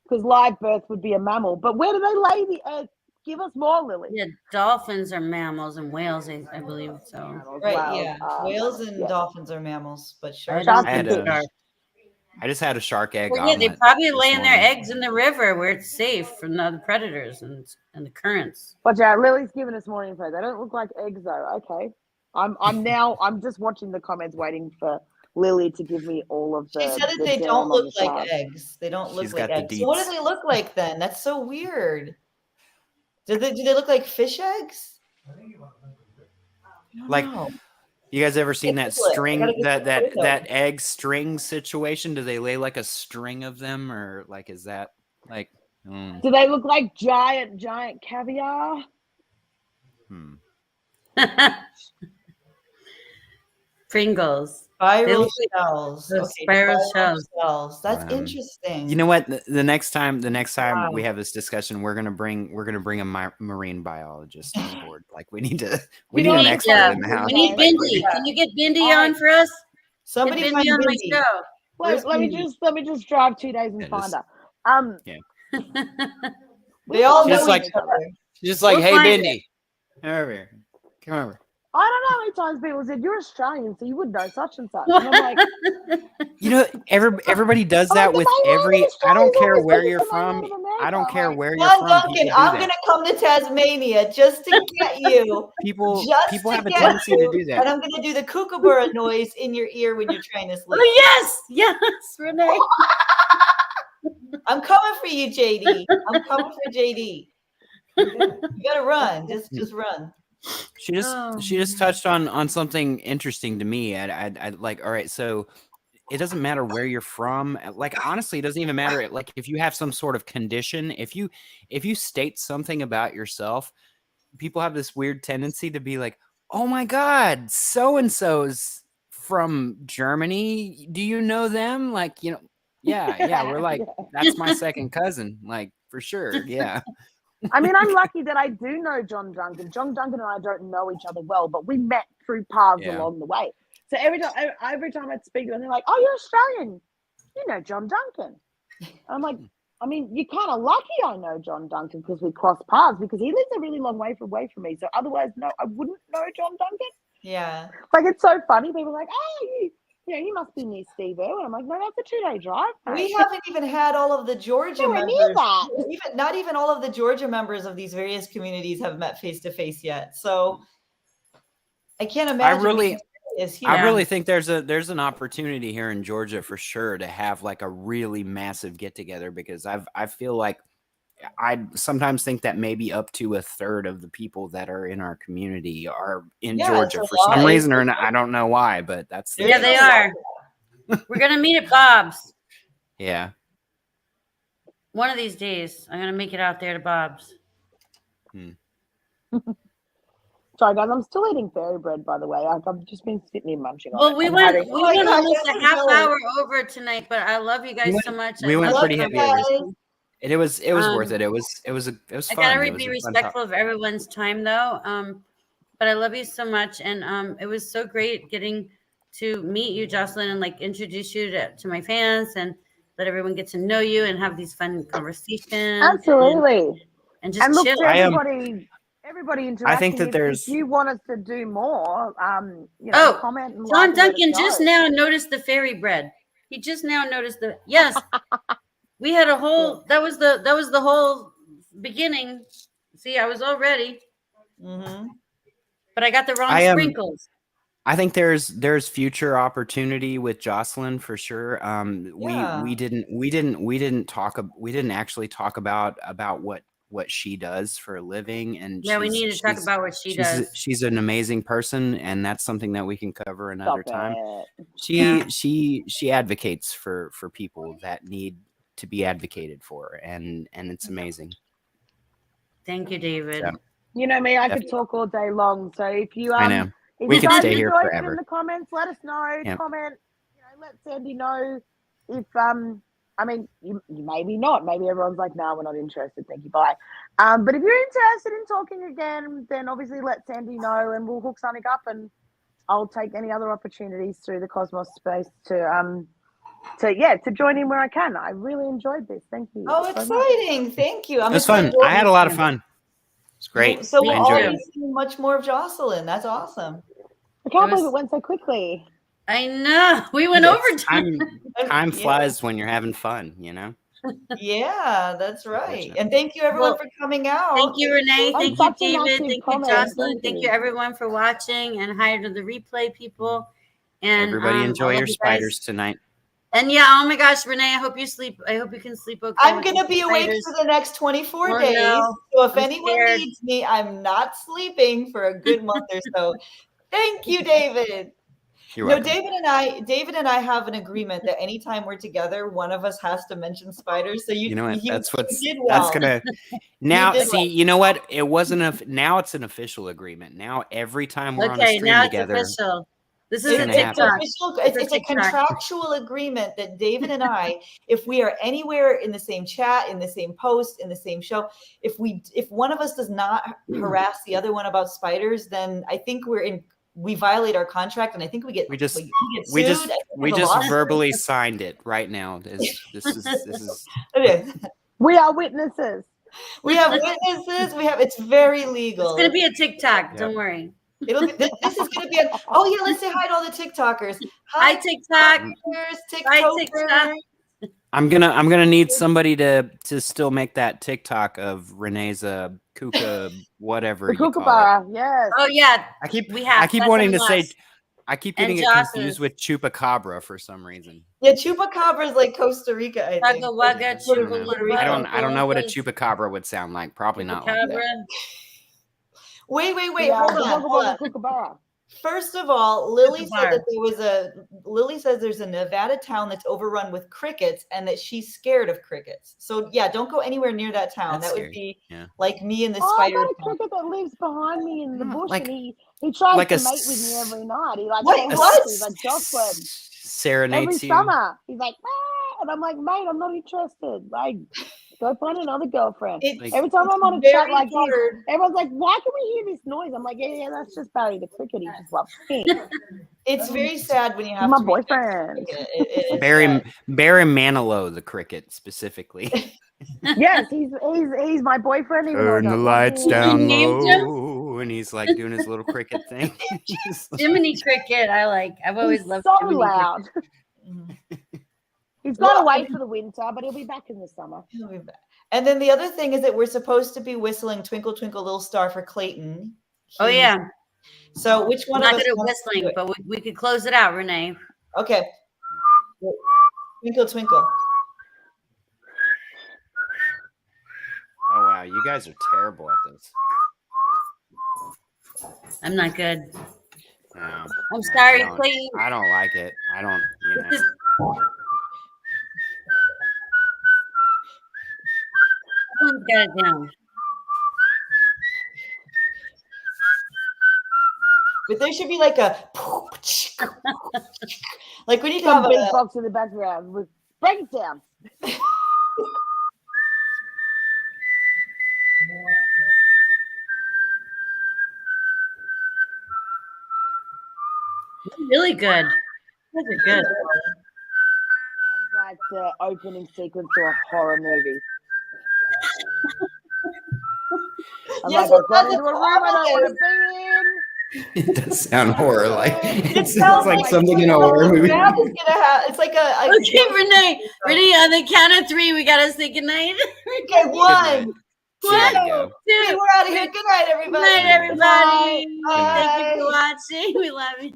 Because live birth would be a mammal. But where do they lay the eggs? Give us more, Lily. Yeah, dolphins are mammals and whales, I believe so. Mammals, Right, whales yeah. are Whales mammals, and yeah. dolphins are mammals, but sharks. Sharks I had are a- I just had a shark egg Well, yeah, they omelet probably this laying their morning. eggs in the river where it's safe from the other predators and the currents. Watch out, Lily's giving us more info. They don't look like eggs though. Okay. I'm just watching the comments waiting for Lily to give me all of the. She said that the they germ don't on look the like shark. eggs. They don't look She's like got the eggs. So what do deets. they look like then? That's so weird. Do they look like fish eggs? I don't Like, know. You guys ever seen that Google it. I string, gotta get that the photo. that egg string situation? Do they lay like a string of them, or like is that like? Do they look like giant caviar? Pringles. Spiral look like shells. those Okay, spiral shells. That's Wow. interesting. You know what? The next time Wow. we have this discussion, we're gonna bring a marine biologist on board. Like we need an know, expert in the house. We need Like, Bindi. Can you get Bindi All on right. for us? Somebody Get find Bindi on my Bindi. show. Where's Let me Bindi? just drive 2 days and Yeah, find just- her. They all Just know like- each other. She's just like, We'll hey, find Bindi, come over here. Come over. I don't know how many times people said you're Australian, so you would know such and such. And I'm like, You know, everybody does I'm that like, with if I every. wanted I don't Australians, care always where people you're come out from. of America. I don't care Like, where you're John from. Duncan, People do I'm that. gonna come to Tasmania just to get you. People Just to have a get tendency to you, do And that. I'm gonna do the kookaburra noise in your ear when you're trying to sleep. Oh, yes, Renee. I'm coming for you, JD. I'm coming for JD. You gotta run. Just run. She just touched on something interesting to me. I like. All right, so it doesn't matter where you're from. Like honestly, it doesn't even matter. Like if you have some sort of condition, if you state something about yourself, people have this weird tendency to be like, "Oh my God, so and so's from Germany. Do you know them?" Like yeah. We're like, that's my second cousin. Like for sure, yeah. I mean, I'm lucky that I do know John Duncan. John Duncan and I don't know each other well, but we met through paths Yeah. along the way. So every time I'd speak to them, they're like, "Oh, you're Australian. You know John Duncan." I'm like, I mean, you're kind of lucky I know John Duncan because we cross paths because he lives a really long way away from me. So otherwise, no, I wouldn't know John Duncan. Yeah. Like, it's so funny. People are like, oh, you must be near Steve Irwin. I'm like, no, that's a 2-day drive. We mate. haven't even had all of the Georgia Nowhere near members. that. Not even all of the Georgia members of these various communities have met face to face yet. So I can't imagine. I really think there's an opportunity here in Georgia for sure to have like a really massive get together, because I feel like I sometimes think that maybe up to a third of the people that are in our community are in Georgia for some reason, or not, I don't know why, but that's yeah, they are. We're gonna meet at Bob's. Yeah. One of these days, I'm gonna make it out there to Bob's. Sorry, guys, I'm still eating fairy bread, by the way. I've just been sitting here munching on it. Well, we went almost a half hour over tonight, but I love you guys so much. We went pretty heavy. It was worth it. It was fun. I gotta be respectful of everyone's time, though. But I love you so much, and it was so great getting to meet you, Jocelyn, and like introduce you to my fans and let everyone get to know you and have these fun conversations. Absolutely. And just look chill. for everybody interacting. I think that if you want us to do more, comment. And John Duncan just now noticed the fairy bread. He just now noticed yes. We had a whole. That was the whole beginning. See, I was all ready. Mm-hmm. But I got the wrong sprinkles. I think there's future opportunity with Jocelyn for sure. We didn't actually talk about what she does for a living, and we need to talk about what she does. She's an amazing person, and that's something that we can cover another time. She advocates for people that need to be advocated for, and it's amazing. Thank you, David. So, you know me, I could talk all day long. So if you I know. if we you could guys stay here enjoyed forever. it in the comments, let us know. Yep. Comment, let Sandy know if I mean, you maybe not. Maybe everyone's like, no, we're not interested. Thank you, bye. But if you're interested in talking again, then obviously let Sandy know, and we'll hook something up, and I'll take any other opportunities through the Cosmos space to join in where I can. I really enjoyed this. Thank you. Oh, exciting! Thank you. It was fun. I had a lot of fun. It's great. So we'll always see much more of Jocelyn. That's awesome. I can't believe it went so quickly. I know. We went overtime. Time flies when you're having fun, Yeah, that's right. And thank you everyone for coming out. Thank you, Renee. Thank you, David. Thank you, Jocelyn. Thank you everyone for watching, and hi to the replay people. And everybody enjoy your spiders tonight. And oh my gosh, Renee, I hope you sleep. I hope you can sleep okay. I'm gonna be awake for the next 24 days. No. So if anyone needs me, I'm not sleeping for a good month or so. Thank you, David. You're welcome. David and I have an agreement that anytime we're together, one of us has to mention spiders. So you know what? That's gonna now see. You know what? It wasn't now it's an official agreement. Now every time we're on a stream together, it's official. This is a TikTok. It's a contractual agreement that David and I, if we are anywhere in the same chat, in the same post, in the same show, if one of us does not harass the other one about spiders, then I think we violate our contract, and I think we just verbally signed it right now. This is We are witnesses. We have witnesses. It's very legal. It's gonna be a TikTok. Don't worry. This is gonna be let's say hi to all the TikTokers. Hi TikTok. Hi TikTok. I'm gonna need somebody to still make that TikTok of Renee's Kuka whatever. The Kookaburra, yes. Oh yeah. I keep wanting to say. I keep getting it confused with Chupacabra for some reason. Yeah, Chupacabra is like Costa Rica. I think. I don't know what a Chupacabra would sound like. Probably not like that. Wait. Hold on. First of all, Lily says there's a Nevada town that's overrun with crickets, and that she's scared of crickets. So don't go anywhere near that town. That would be like me and the spider. I got a cricket that lives behind me in the bush, and he tries to mate with me every night. He he's like Jocelyn. Serenades every summer. He's like, and I'm like, mate, I'm not interested. Like, go find another girlfriend. Every time I'm on a chat like this, everyone's like, why can we hear this noise? I'm like, yeah, that's just Barry the cricket. He just loves me. It's very sad when you have my boyfriend. Barry Manilow, the cricket specifically. Yes, he's my boyfriend. Turn the lights down low when he's like doing his little cricket thing. Jiminy Cricket, I like. I've always He's loved so Jiminy loud. Cricket. He's got to Well, wait for the winter, but he'll be back in the summer. He'll be back. And then the other thing is that we're supposed to be whistling "Twinkle Twinkle Little Star" for Clayton. Oh yeah, So which I'm one not of us good at wants to do whistling, it? but we could close it out, Renee. Okay. Twinkle Twinkle. Oh wow, you guys are terrible at this. I'm not good. No, I'm sorry, I don't- Clayton. I don't like it. I don't. You know. This is- Someone's got it down. But there should be like a like when you Some have big a box in the background with break it down. Really good. Those are good. Sounds like the opening sequence to a horror movie. I'm Yes, like, I've gone that's into a room I don't horrible. want to be in. It does sound horror like. It sounds sounds like something in a horror movie. Grab is gonna have, it's like a Okay, Renee. Renee, on the count of 3, we gotta say goodnight. okay, one. There you go. Two. Two. We're out of here. Good night, Good everybody. night, everybody. Bye. Thank you for watching. We love you.